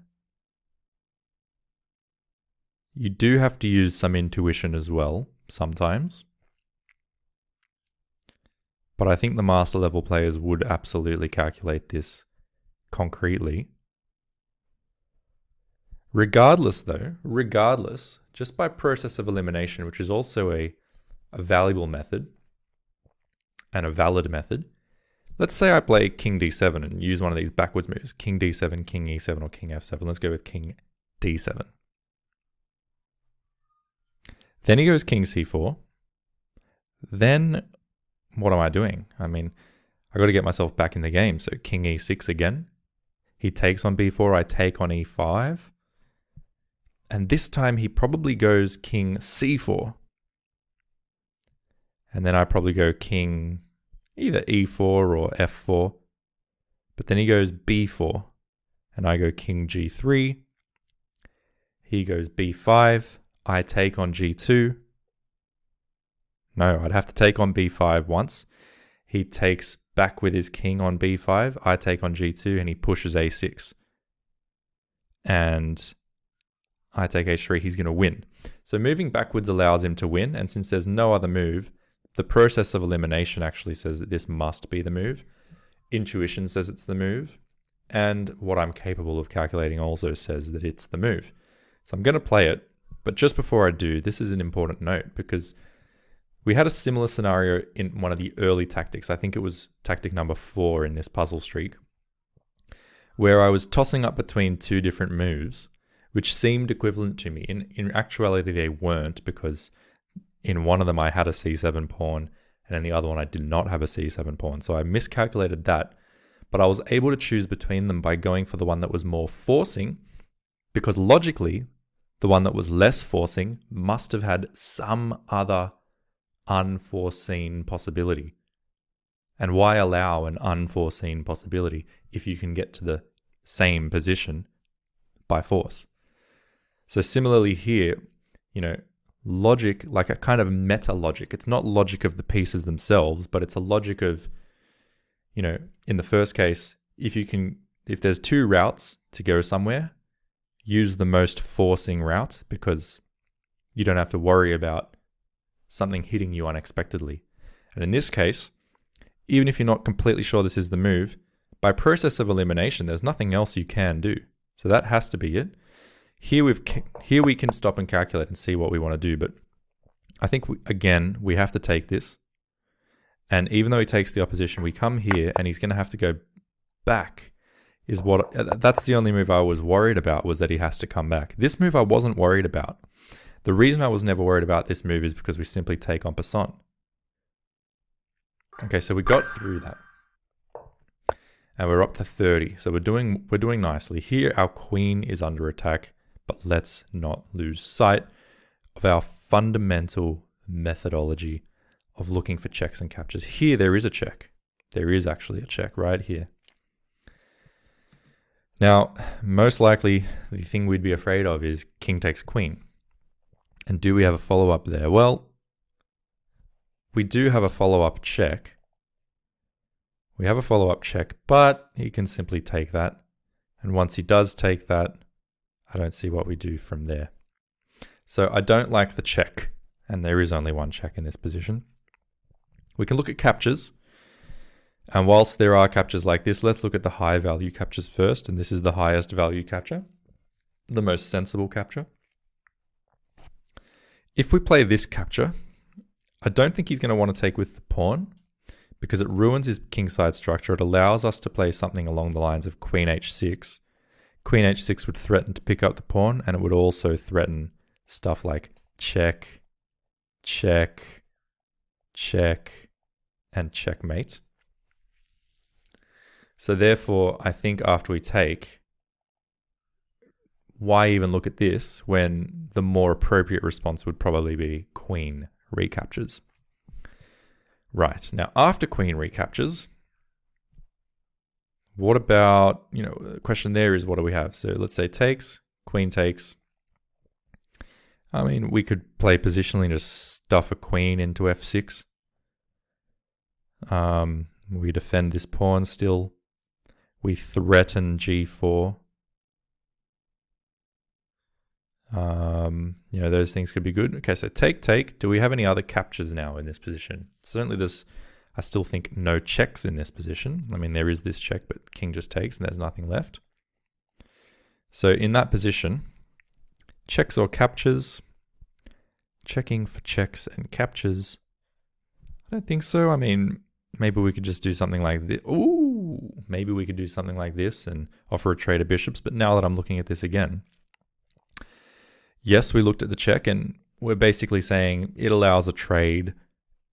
Speaker 1: you do have to use some intuition as well, sometimes. But I think the master level players would absolutely calculate this concretely. Regardless, just by process of elimination, which is also a valuable method and a valid method, let's say I play king d7 and use one of these backwards moves, king d7, king e7, or king f7. Let's go with king d7. Then he goes king c4. Then what am I doing? I mean, I got to get myself back in the game. So king e6 again. He takes on b4, I take on e5. And this time he probably goes king c4. And then I probably go king either e4 or f4. But then he goes b4. And I go king g3. He goes b5. I take on g2. No, I'd have to take on b5 once. He takes back with his king on b5. I take on g2 and he pushes a6. And I take h3, he's going to win. So moving backwards allows him to win. And since there's no other move, the process of elimination actually says that this must be the move. Intuition says it's the move. And what I'm capable of calculating also says that it's the move. So I'm going to play it. But just before I do, this is an important note because we had a similar scenario in one of the early tactics. I think it was tactic number 4 in this puzzle streak, where I was tossing up between two different moves, which seemed equivalent to me. In actuality, they weren't, because in one of them I had a c7 pawn, and in the other one I did not have a c7 pawn. So I miscalculated that, but I was able to choose between them by going for the one that was more forcing, because logically, the one that was less forcing must have had some other unforeseen possibility. And why allow an unforeseen possibility if you can get to the same position by force? So similarly here, logic, like a kind of meta logic. It's not logic of the pieces themselves, but it's a logic of, in the first case, if there's two routes to go somewhere, use the most forcing route because you don't have to worry about something hitting you unexpectedly. And in this case, even if you're not completely sure this is the move, by process of elimination, there's nothing else you can do. So that has to be it. Here we can stop and calculate and see what we want to do. But I think, we have to take this. And even though he takes the opposition, we come here and he's going to have to go back. That's the only move I was worried about, was that he has to come back. This move I wasn't worried about. The reason I was never worried about this move is because we simply take en passant. Okay, so we got through that. And we're up to 30. So we're doing nicely. Here our queen is under attack, but let's not lose sight of our fundamental methodology of looking for checks and captures. Here there is a check. There is actually a check right here. Now, most likely the thing we'd be afraid of is king takes queen. And do we have a follow-up there? Well, we do have a follow-up check. We have a follow-up check, but he can simply take that. And once he does take that, I don't see what we do from there. So I don't like the check, and there is only one check in this position. We can look at captures. And whilst there are captures like this, let's look at the high value captures first. And this is the highest value capture, the most sensible capture. if we play this capture, I don't think he's going to want to take with the pawn because it ruins his kingside structure. It allows us to play something along the lines of queen h6. Queen h6 would threaten to pick up the pawn, and it would also threaten stuff like check, check, check, and checkmate. So therefore, I think after we take, why even look at this when the more appropriate response would probably be queen recaptures. Right, now after queen recaptures, what about, the question there is what do we have? So let's say takes, queen takes. I mean, we could play positionally and just stuff a queen into f6. We defend this pawn still. We threaten g4. Those things could be good. Okay, so take. Do we have any other captures now in this position? Certainly I still think no checks in this position. I mean, there is this check, but king just takes and there's nothing left. So in that position, checks or captures, checking for checks and captures. I don't think so. I mean, maybe we could just do something like this. Ooh, maybe we could do something like this and offer a trade of bishops. But now that I'm looking at this again, yes, we looked at the check and we're basically saying it allows a trade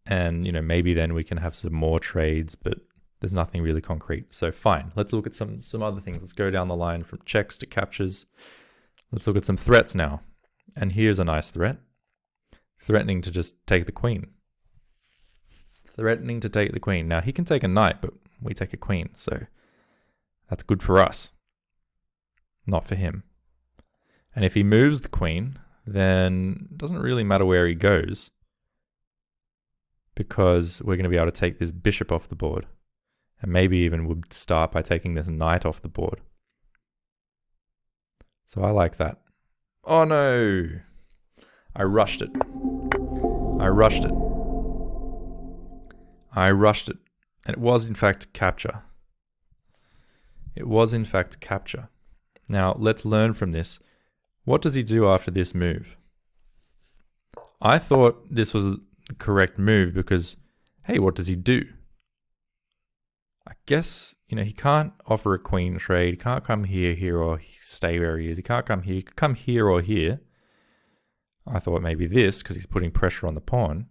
Speaker 1: and, maybe then we can have some more trades, but there's nothing really concrete. So fine, let's look at some other things. Let's go down the line from checks to captures. Let's look at some threats now. And here's a nice threat. Threatening to just take the queen. Threatening to take the queen. Now he can take a knight, but we take a queen. So that's good for us, not for him. And if he moves the queen, then it doesn't really matter where he goes because we're going to be able to take this bishop off the board. And maybe even would start by taking this knight off the board. So I like that. Oh no! I rushed it. And it was in fact capture. Now let's learn from this. What does he do after this move? I thought this was the correct move because, hey, what does he do? I guess, he can't offer a queen trade. He can't come here, or stay where he is. He can't come here. He could come here or here. I thought maybe this because he's putting pressure on the pawn.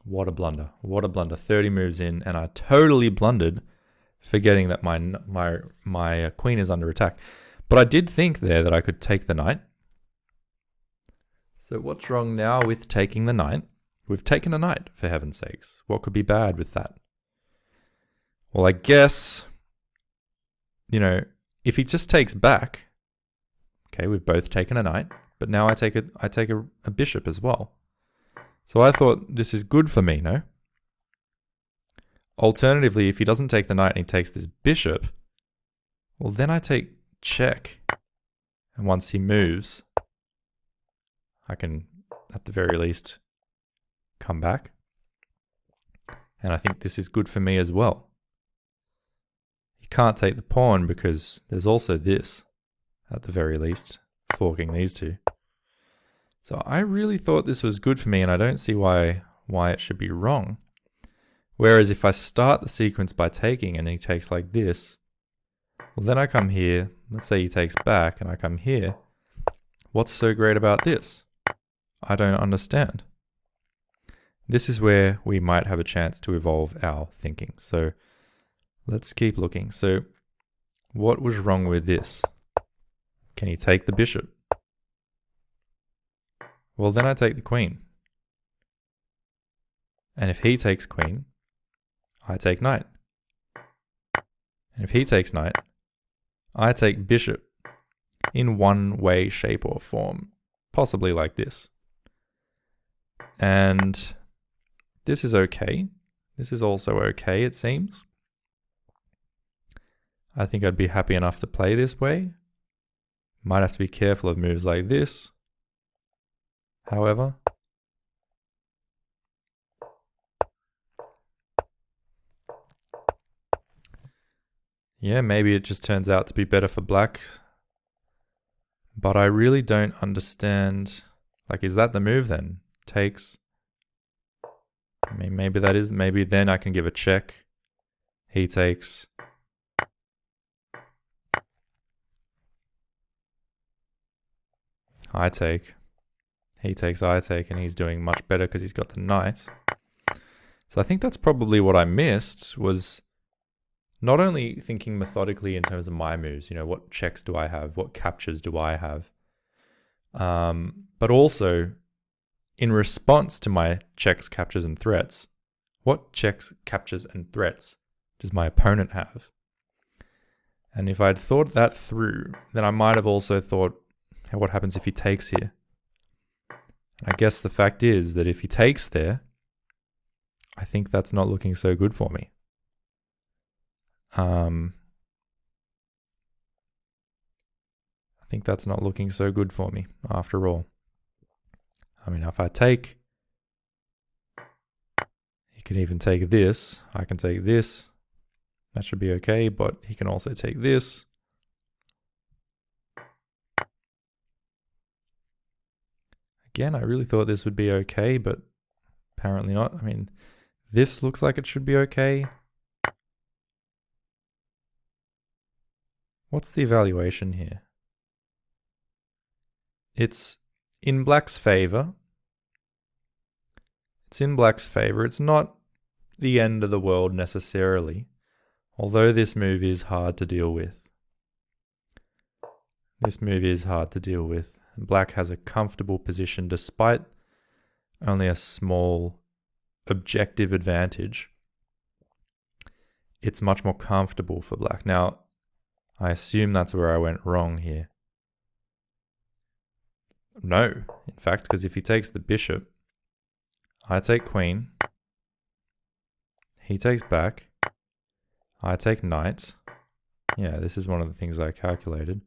Speaker 1: What a blunder. 30 moves in, and I totally blundered, forgetting that my queen is under attack. But I did think there that I could take the knight. So what's wrong now with taking the knight? We've taken a knight, for heaven's sakes. What could be bad with that? Well, I guess, if he just takes back, okay, we've both taken a knight, but now I take a bishop as well. So I thought this is good for me, no? Alternatively, if he doesn't take the knight and he takes this bishop, well, then I take check. And once he moves, I can, at the very least, come back. And I think this is good for me as well. He can't take the pawn because there's also this, at the very least, forking these two. So I really thought this was good for me, and I don't see why it should be wrong. Whereas if I start the sequence by taking and he takes like this, well, then I come here, let's say he takes back and I come here. What's so great about this? I don't understand. This is where we might have a chance to evolve our thinking. So let's keep looking. So what was wrong with this? Can he take the bishop? Well, then I take the queen. And if he takes queen, I take knight. And if he takes knight, I take bishop in one way, shape, or form, possibly like this. And this is okay. This is also okay, it seems. I think I'd be happy enough to play this way. Might have to be careful of moves like this. However, yeah, maybe it just turns out to be better for black. But I really don't understand. Like, is that the move then? Takes. I mean, maybe that is. Maybe then I can give a check. He takes. I take. He takes, I take, and he's doing much better because he's got the knight. So I think that's probably what I missed, was not only thinking methodically in terms of my moves, what checks do I have? What captures do I have? But also in response to my checks, captures, and threats, what checks, captures, and threats does my opponent have? And if I'd thought that through, then I might have also thought, hey, what happens if he takes here? And I guess the fact is that if he takes there, I think that's not looking so good for me. I think that's not looking so good for me after all. I mean, if I take, he can even take this. I can take this. That should be okay, but he can also take this. Again, I really thought this would be okay, but apparently not. I mean, this looks like it should be okay. What's the evaluation here? It's in black's favor. It's in black's favor. It's not the end of the world necessarily, although this move is hard to deal with. This move is hard to deal with. Black has a comfortable position despite only a small objective advantage. It's much more comfortable for black. Now, I assume that's where I went wrong here. No, in fact, because if he takes the bishop, I take queen, he takes back, I take knight. Yeah, this is one of the things I calculated.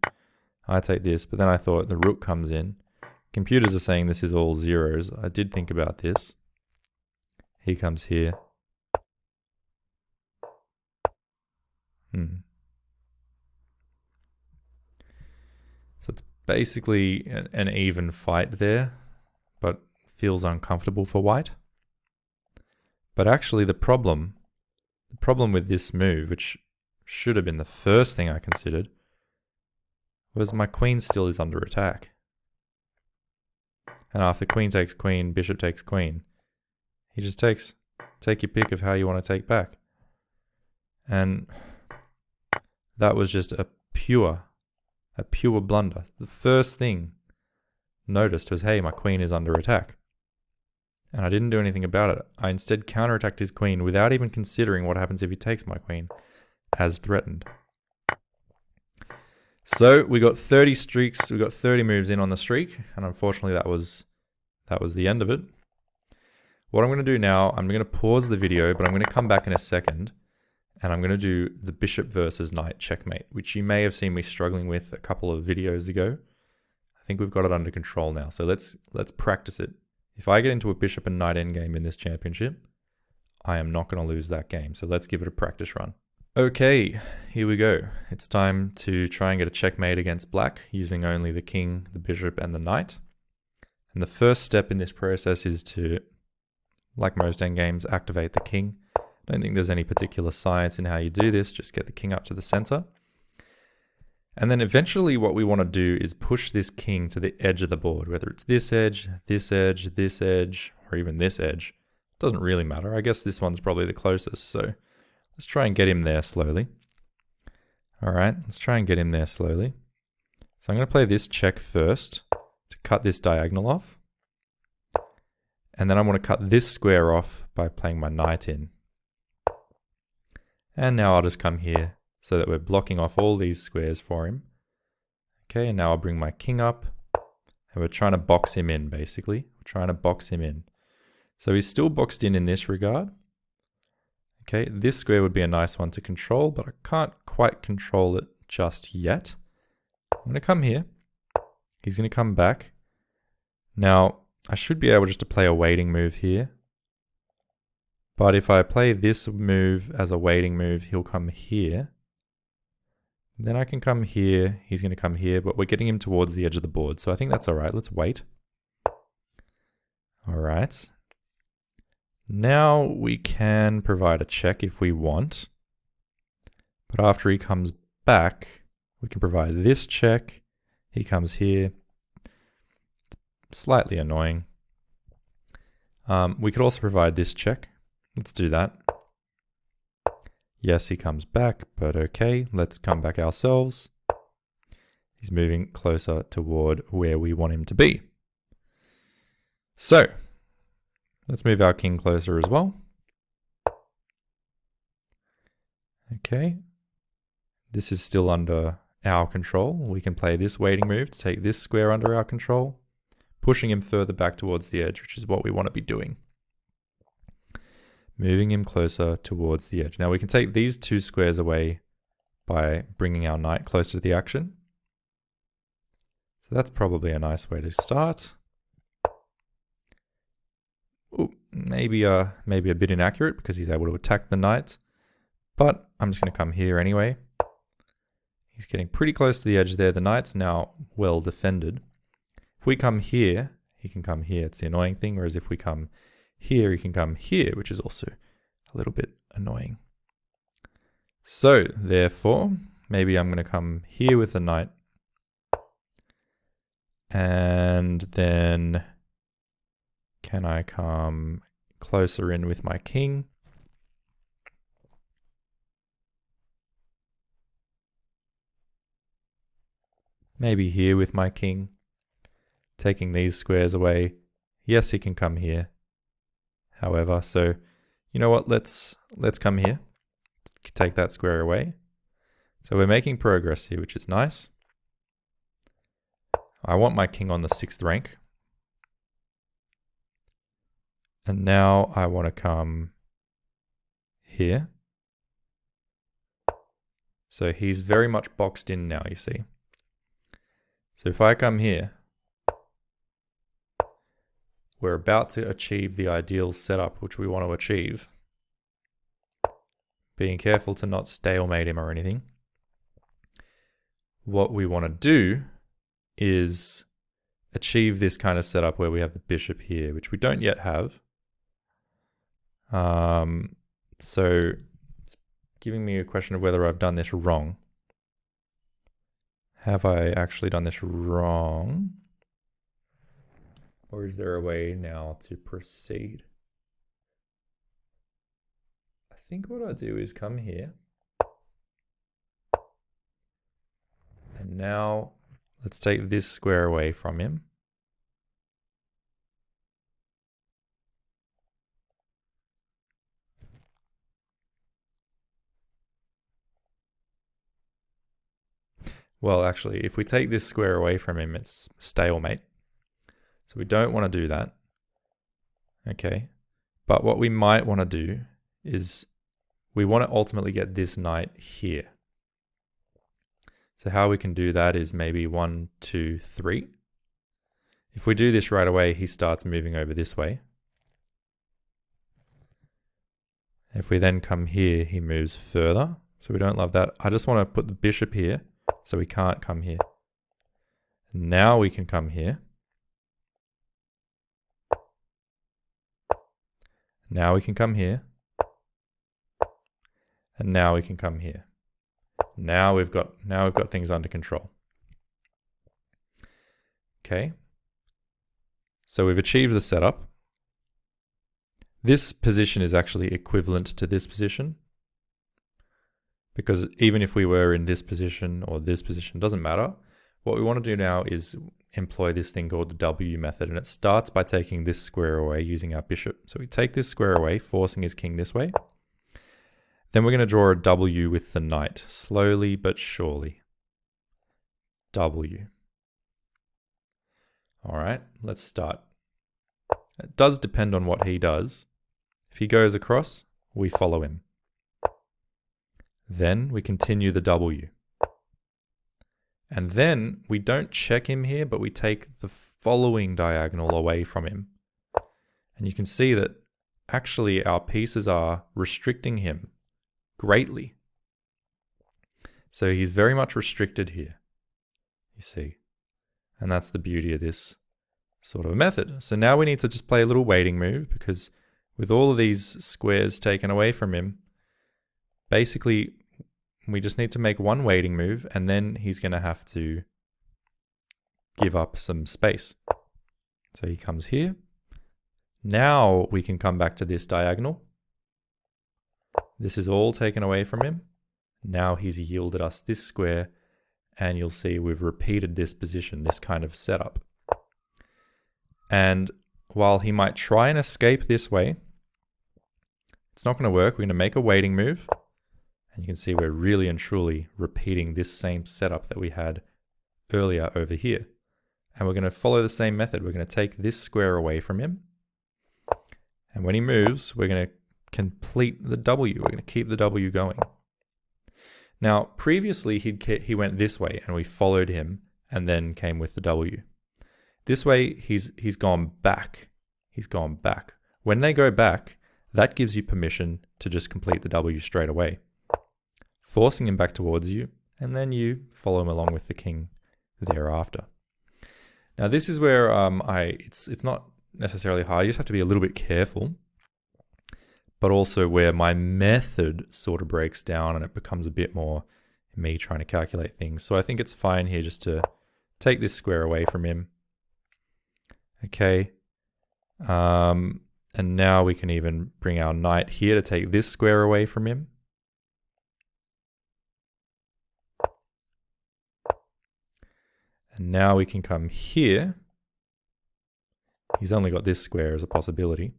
Speaker 1: I take this, but then I thought the rook comes in. Computers are saying this is all zeros. I did think about this. He comes here. So it's basically an even fight there, but feels uncomfortable for white. But actually the problem with this move, which should have been the first thing I considered, was my queen still is under attack. And after queen takes queen, bishop takes queen, he just take your pick of how you want to take back. And that was just a pure blunder. The first thing noticed was, hey, my queen is under attack. And I didn't do anything about it. I instead counterattacked his queen without even considering what happens if he takes my queen, as threatened. So we got 30 streaks, we got 30 moves in on the streak, and unfortunately that was the end of it. What I'm going to do now, I'm going to pause the video, but I'm going to come back in a second, and I'm going to do the bishop versus knight checkmate, which you may have seen me struggling with a couple of videos ago. I think we've got it under control now, so let's practice it. If I get into a bishop and knight endgame in this championship, I am not going to lose that game, so let's give it a practice run. Okay, here we go. It's time to try and get a checkmate against black using only the king, the bishop, and the knight. And the first step in this process is to, like most endgames, activate the king. I don't think there's any particular science in how you do this, just get the king up to the center. And then eventually what we want to do is push this king to the edge of the board, whether it's this edge, this edge, this edge, or even this edge. Doesn't really matter. I guess this one's probably the closest, so let's try and get him there slowly. All right, let's try and get him there slowly. So I'm going to play this check first to cut this diagonal off. And then I want to cut this square off by playing my knight in. And now I'll just come here so that we're blocking off all these squares for him. Okay, and now I'll bring my king up. And we're trying to box him in, basically. We're trying to box him in. So he's still boxed in this regard. Okay, this square would be a nice one to control, but I can't quite control it just yet. I'm going to come here. He's going to come back. Now, I should be able just to play a waiting move here. But if I play this move as a waiting move, he'll come here. Then I can come here. He's going to come here, but we're getting him towards the edge of the board. So I think that's all right. Let's wait. All right. Now we can provide a check if we want. But after he comes back, we can provide this check. He comes here. It's slightly annoying. We could also provide this check. Let's do that. Yes, he comes back, but okay, let's come back ourselves. He's moving closer toward where we want him to be. So, let's move our king closer as well. Okay. This is still under our control. We can play this waiting move to take this square under our control, pushing him further back towards the edge, which is what we want to be doing. Moving him closer towards the edge. Now we can take these two squares away by bringing our knight closer to the action. So that's probably a nice way to start. Ooh, maybe a bit inaccurate because he's able to attack the knight, but I'm just going to come here anyway. He's getting pretty close to the edge there. The knight's now well defended. If we come here, he can come here. It's the annoying thing. Whereas if we come here, he can come here, which is also a little bit annoying. So therefore, maybe I'm going to come here with the knight. And then can I come closer in with my king? Maybe here with my king, taking these squares away. Yes, he can come here. However, so you know what? Let's come here. Take that square away. So we're making progress here, which is nice. I want my king on the 6th rank. And now I want to come here. So he's very much boxed in now, you see. So if I come here, we're about to achieve the ideal setup which we want to achieve. Being careful to not stalemate him or anything. What we want to do is achieve this kind of setup where we have the bishop here, which we don't yet have. So it's giving me a question of whether I've done this wrong. Have I actually done this wrong? Or is there a way now to proceed? I think what I'll do is come here. And now let's take this square away from him. Well, actually, if we take this square away from him, it's stalemate. So we don't want to do that. Okay. But what we might want to do is we want to ultimately get this knight here. So how we can do that is maybe 1, 2, 3. If we do this right away, he starts moving over this way. If we then come here, he moves further. So we don't love that. I just want to put the bishop here. So we can't come here. Now we can come here. Now we can come here. And now we can come here. Now we've got things under control. Okay. So we've achieved the setup. This position is actually equivalent to this position. Because even if we were in this position or this position, doesn't matter. What we want to do now is employ this thing called the W method. And it starts by taking this square away using our bishop. So we take this square away, forcing his king this way. Then we're going to draw a W with the knight, slowly but surely. W. All right, let's start. It does depend on what he does. If he goes across, we follow him. Then we continue the W. And then we don't check him here, but we take the following diagonal away from him. And you can see that actually our pieces are restricting him greatly. So he's very much restricted here, you see. And that's the beauty of this sort of a method. So now we need to just play a little waiting move, because with all of these squares taken away from him, basically we just need to make one waiting move, and then he's going to have to give up some space. So he comes here. Now we can come back to this diagonal. This is all taken away from him. Now he's yielded us this square, and you'll see we've repeated this position, this kind of setup. And while he might try and escape this way, it's not going to work. We're going to make a waiting move. And you can see we're really and truly repeating this same setup that we had earlier over here. And we're going to follow the same method. We're going to take this square away from him. And when he moves, we're going to complete the W. We're going to keep the W going. Now, previously he went this way and we followed him and then came with the W. This way he's gone back. He's gone back. When they go back, that gives you permission to just complete the W straight away, forcing him back towards you, and then you follow him along with the king thereafter. Now this is where it's not necessarily hard. You just have to be a little bit careful, but also where my method sort of breaks down and it becomes a bit more me trying to calculate things. So I think it's fine here just to take this square away from him. Okay. And now we can even bring our knight here to take this square away from him. And now we can come here. He's only got this square as a possibility.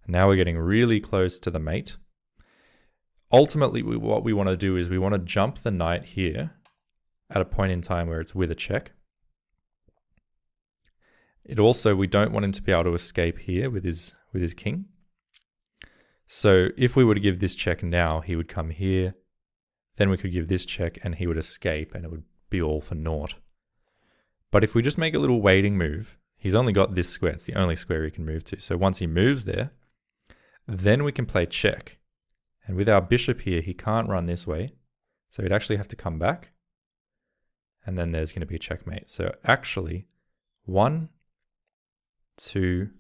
Speaker 1: And now we're getting really close to the mate. Ultimately, what we want to do is we want to jump the knight here at a point in time where it's with a check. It also, we don't want him to be able to escape here with his king. So if we were to give this check now, he would come here. Then we could give this check and he would escape and it would be all for naught. But if we just make a little waiting move, he's only got this square. It's the only square he can move to. So once he moves there, then we can play check. And with our bishop here, he can't run this way. So he'd actually have to come back. And then there's going to be a checkmate. So actually, 1, 2,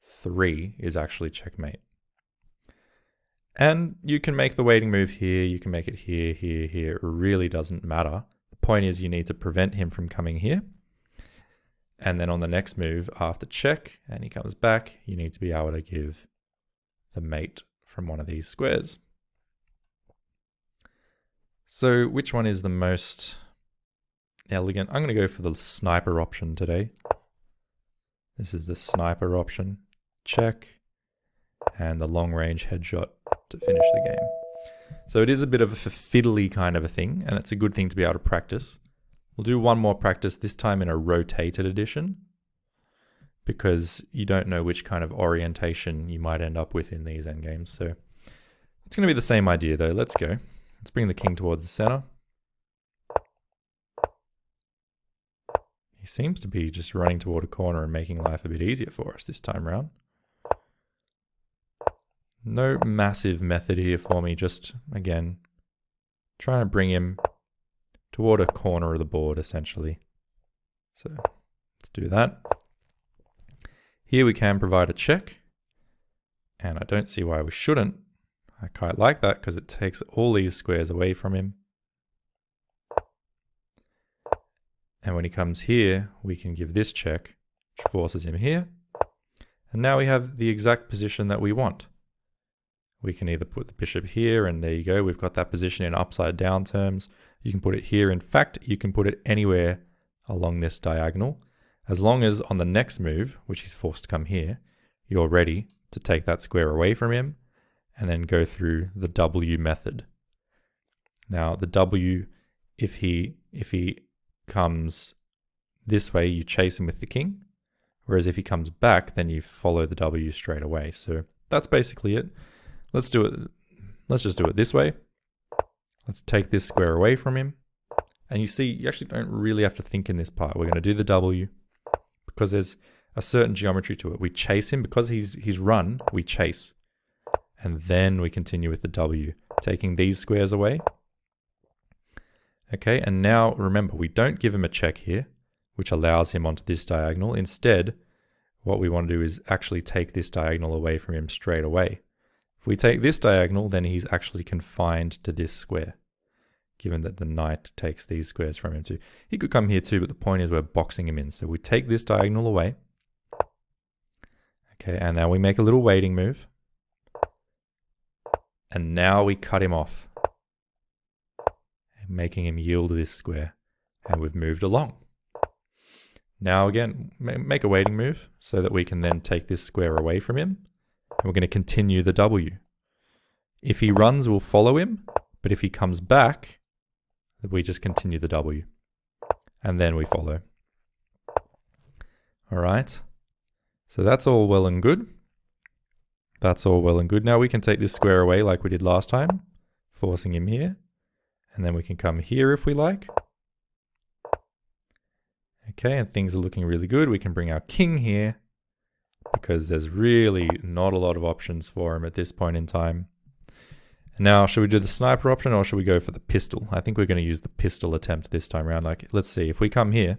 Speaker 1: 3 is actually checkmate. And you can make the waiting move here. You can make it here, here, here. It really doesn't matter. The point is you need to prevent him from coming here. And then on the next move, after check, and he comes back, you need to be able to give the mate from one of these squares. So which one is the most elegant? I'm going to go for the sniper option today. This is the sniper option. Check. And the long range headshot to finish the game. So it is a bit of a fiddly kind of a thing, and it's a good thing to be able to practice. We'll do one more practice, this time in a rotated edition, because you don't know which kind of orientation you might end up with in these endgames. So it's going to be the same idea though. Let's go. Let's bring the king towards the center. He seems to be just running toward a corner and making life a bit easier for us this time around. No massive method here for me, just, again, trying to bring him toward a corner of the board, essentially. So let's do that. Here we can provide a check, and I don't see why we shouldn't. I quite like that because it takes all these squares away from him. And when he comes here, we can give this check, which forces him here. And now we have the exact position that we want. We can either put the bishop here, and there you go. We've got that position in upside down terms. You can put it here. In fact, you can put it anywhere along this diagonal, as long as on the next move, which he's forced to come here, you're ready to take that square away from him and then go through the W method. Now the W, if he comes this way, you chase him with the king. Whereas if he comes back, then you follow the W straight away. So that's basically it. Let's do it. Let's just do it this way. Let's take this square away from him. And you see, you actually don't really have to think in this part. We're going to do the W because there's a certain geometry to it. We chase him because he's run, we chase. And then we continue with the W, taking these squares away. Okay, and now remember, we don't give him a check here, which allows him onto this diagonal. Instead, what we want to do is actually take this diagonal away from him straight away. If we take this diagonal, then he's actually confined to this square, given that the knight takes these squares from him too. He could come here too, but the point is we're boxing him in. So we take this diagonal away. Okay, and now we make a little waiting move. And now we cut him off, making him yield this square. And we've moved along. Now again, make a waiting move so that we can then take this square away from him. And we're going to continue the W. If he runs, we'll follow him. But if he comes back, we just continue the W. And then we follow. All right. So that's all well and good. That's all well and good. Now we can take this square away like we did last time, forcing him here. And then we can come here if we like. Okay, and things are looking really good. We can bring our king here because there's really not a lot of options for him at this point in time. And now, should we do the sniper option or should we go for the pistol? I think we're going to use the pistol attempt this time around. Like, let's see, if we come here,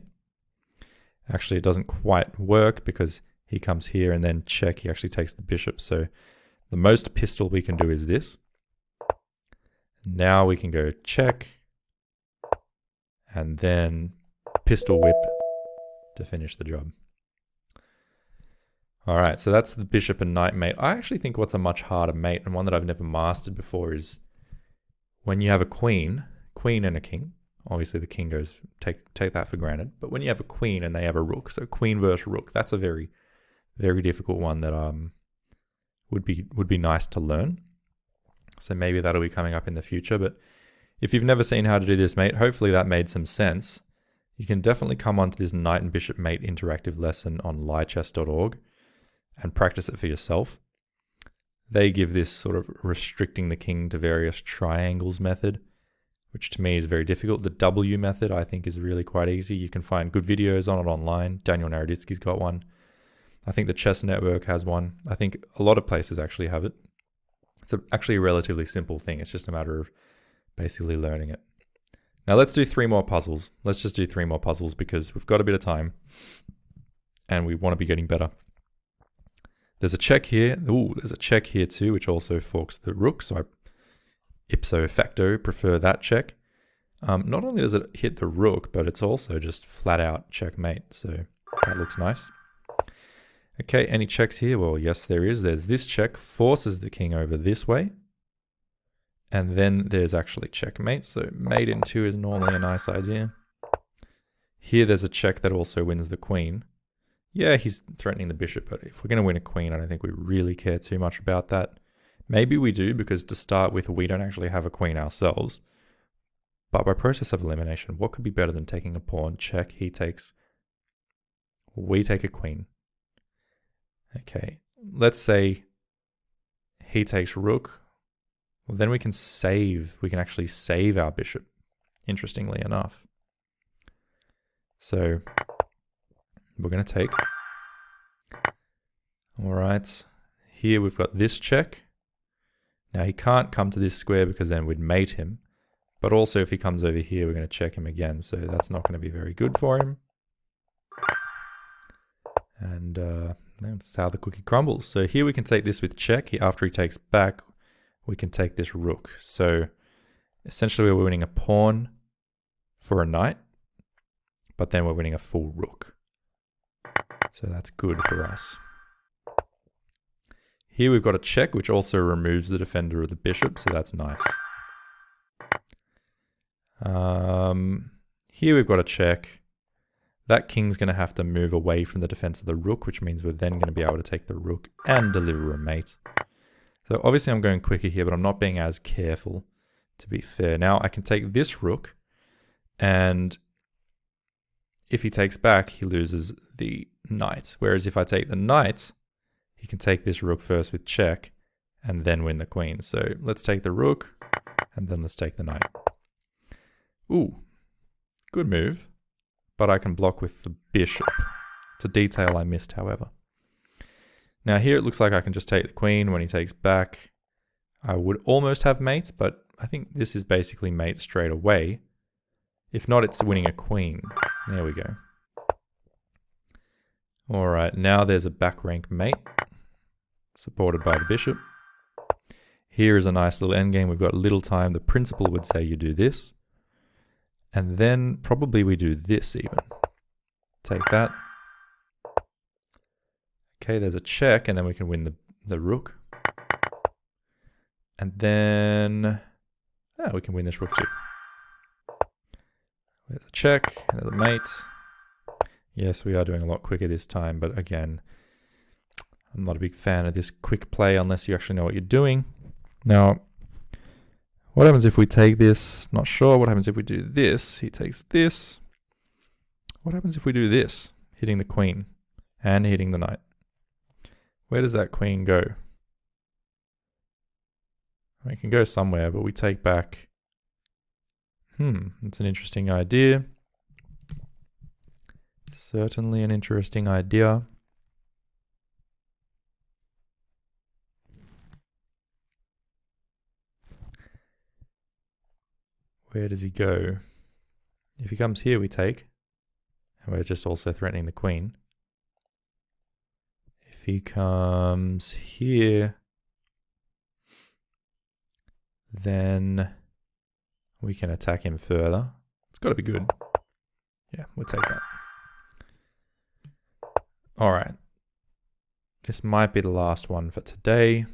Speaker 1: actually it doesn't quite work because he comes here and then check, he actually takes the bishop. So the most pistol we can do is this. Now we can go check and then pistol whip to finish the job. All right, so that's the bishop and knight mate. I actually think what's a much harder mate and one that I've never mastered before is when you have a queen and a king. Obviously the king goes, take that for granted. But when you have a queen and they have a rook, so queen versus rook, that's a very, very difficult one that would be nice to learn. So maybe that'll be coming up in the future. But if you've never seen how to do this mate, hopefully that made some sense. You can definitely come onto this knight and bishop mate interactive lesson on lichess.org and practice it for yourself. They give this sort of restricting the king to various triangles method, which to me is very difficult. The W method I think is really quite easy. You can find good videos on it online. Daniel Naroditsky's got one. I think the Chess Network has one. I think a lot of places actually have it. It's actually a relatively simple thing. It's just a matter of basically learning it. Now let's do 3 more puzzles. Let's just do 3 more puzzles because we've got a bit of time and we want to be getting better. There's a check here. Ooh, there's a check here too, which also forks the rook. So I ipso facto prefer that check. Not only does it hit the rook, but it's also just flat out checkmate. So that looks nice. Okay, any checks here? Well, yes, there is. There's this check, forces the king over this way. And then there's actually checkmate. So mate in 2 is normally a nice idea. Here there's a check that also wins the queen. Yeah, he's threatening the bishop, but if we're going to win a queen, I don't think we really care too much about that. Maybe we do, because to start with, we don't actually have a queen ourselves. But by process of elimination, what could be better than taking a pawn? Check, he takes... We take a queen. Okay, let's say he takes rook. Well, then we can actually save our bishop, interestingly enough. So we're going to take. All right, here we've got this check. Now he can't come to this square because then we'd mate him. But also if he comes over here, we're going to check him again. So that's not going to be very good for him. And that's how the cookie crumbles. So here we can take this with check. After he takes back, we can take this rook. So essentially we're winning a pawn for a knight, but then we're winning a full rook. So that's good for us. Here we've got a check, which also removes the defender of the bishop, so that's nice. Here we've got a check. That king's going to have to move away from the defense of the rook, which means we're then going to be able to take the rook and deliver a mate. So obviously I'm going quicker here, but I'm not being as careful, to be fair. Now I can take this rook, and if he takes back, he loses the knight. Whereas if I take the knight, he can take this rook first with check, and then win the queen. So let's take the rook, and then let's take the knight. Ooh, good move. But I can block with the bishop. It's a detail I missed, however. Now here it looks like I can just take the queen. When he takes back, I would almost have mate, but I think this is basically mate straight away. If not, it's winning a queen. There we go. All right, now there's a back rank mate, supported by the bishop. Here is a nice little endgame. We've got little time. The principal would say you do this. And then probably we do this even. Take that. Okay, there's a check, and then we can win the rook. And then we can win this rook too. There's a check, there's a mate. Yes, we are doing a lot quicker this time, but again, I'm not a big fan of this quick play unless you actually know what you're doing. Now, what happens if we take this? Not sure. What happens if we do this? He takes this. What happens if we do this? Hitting the queen and hitting the knight. Where does that queen go? I mean, it can go somewhere, but we take back. That's an interesting idea. Certainly an interesting idea. Where does he go? If he comes here, we take. And we're just also threatening the queen. If he comes here, then we can attack him further. It's got to be good. Yeah, we'll take that. All right. This might be the last one for today.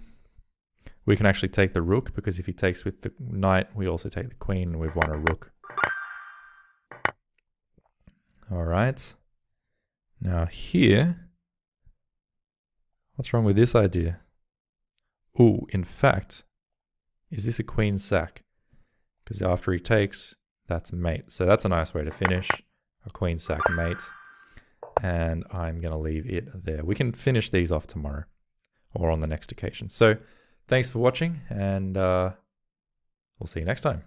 Speaker 1: We can actually take the rook, because if he takes with the knight, we also take the queen, and we've won a rook. All right. Now here, what's wrong with this idea? Oh, in fact, is this a queen sack? Because after he takes, that's mate. So that's a nice way to finish. A queen sack mate. And I'm going to leave it there. We can finish these off tomorrow or on the next occasion. So thanks for watching, and we'll see you next time.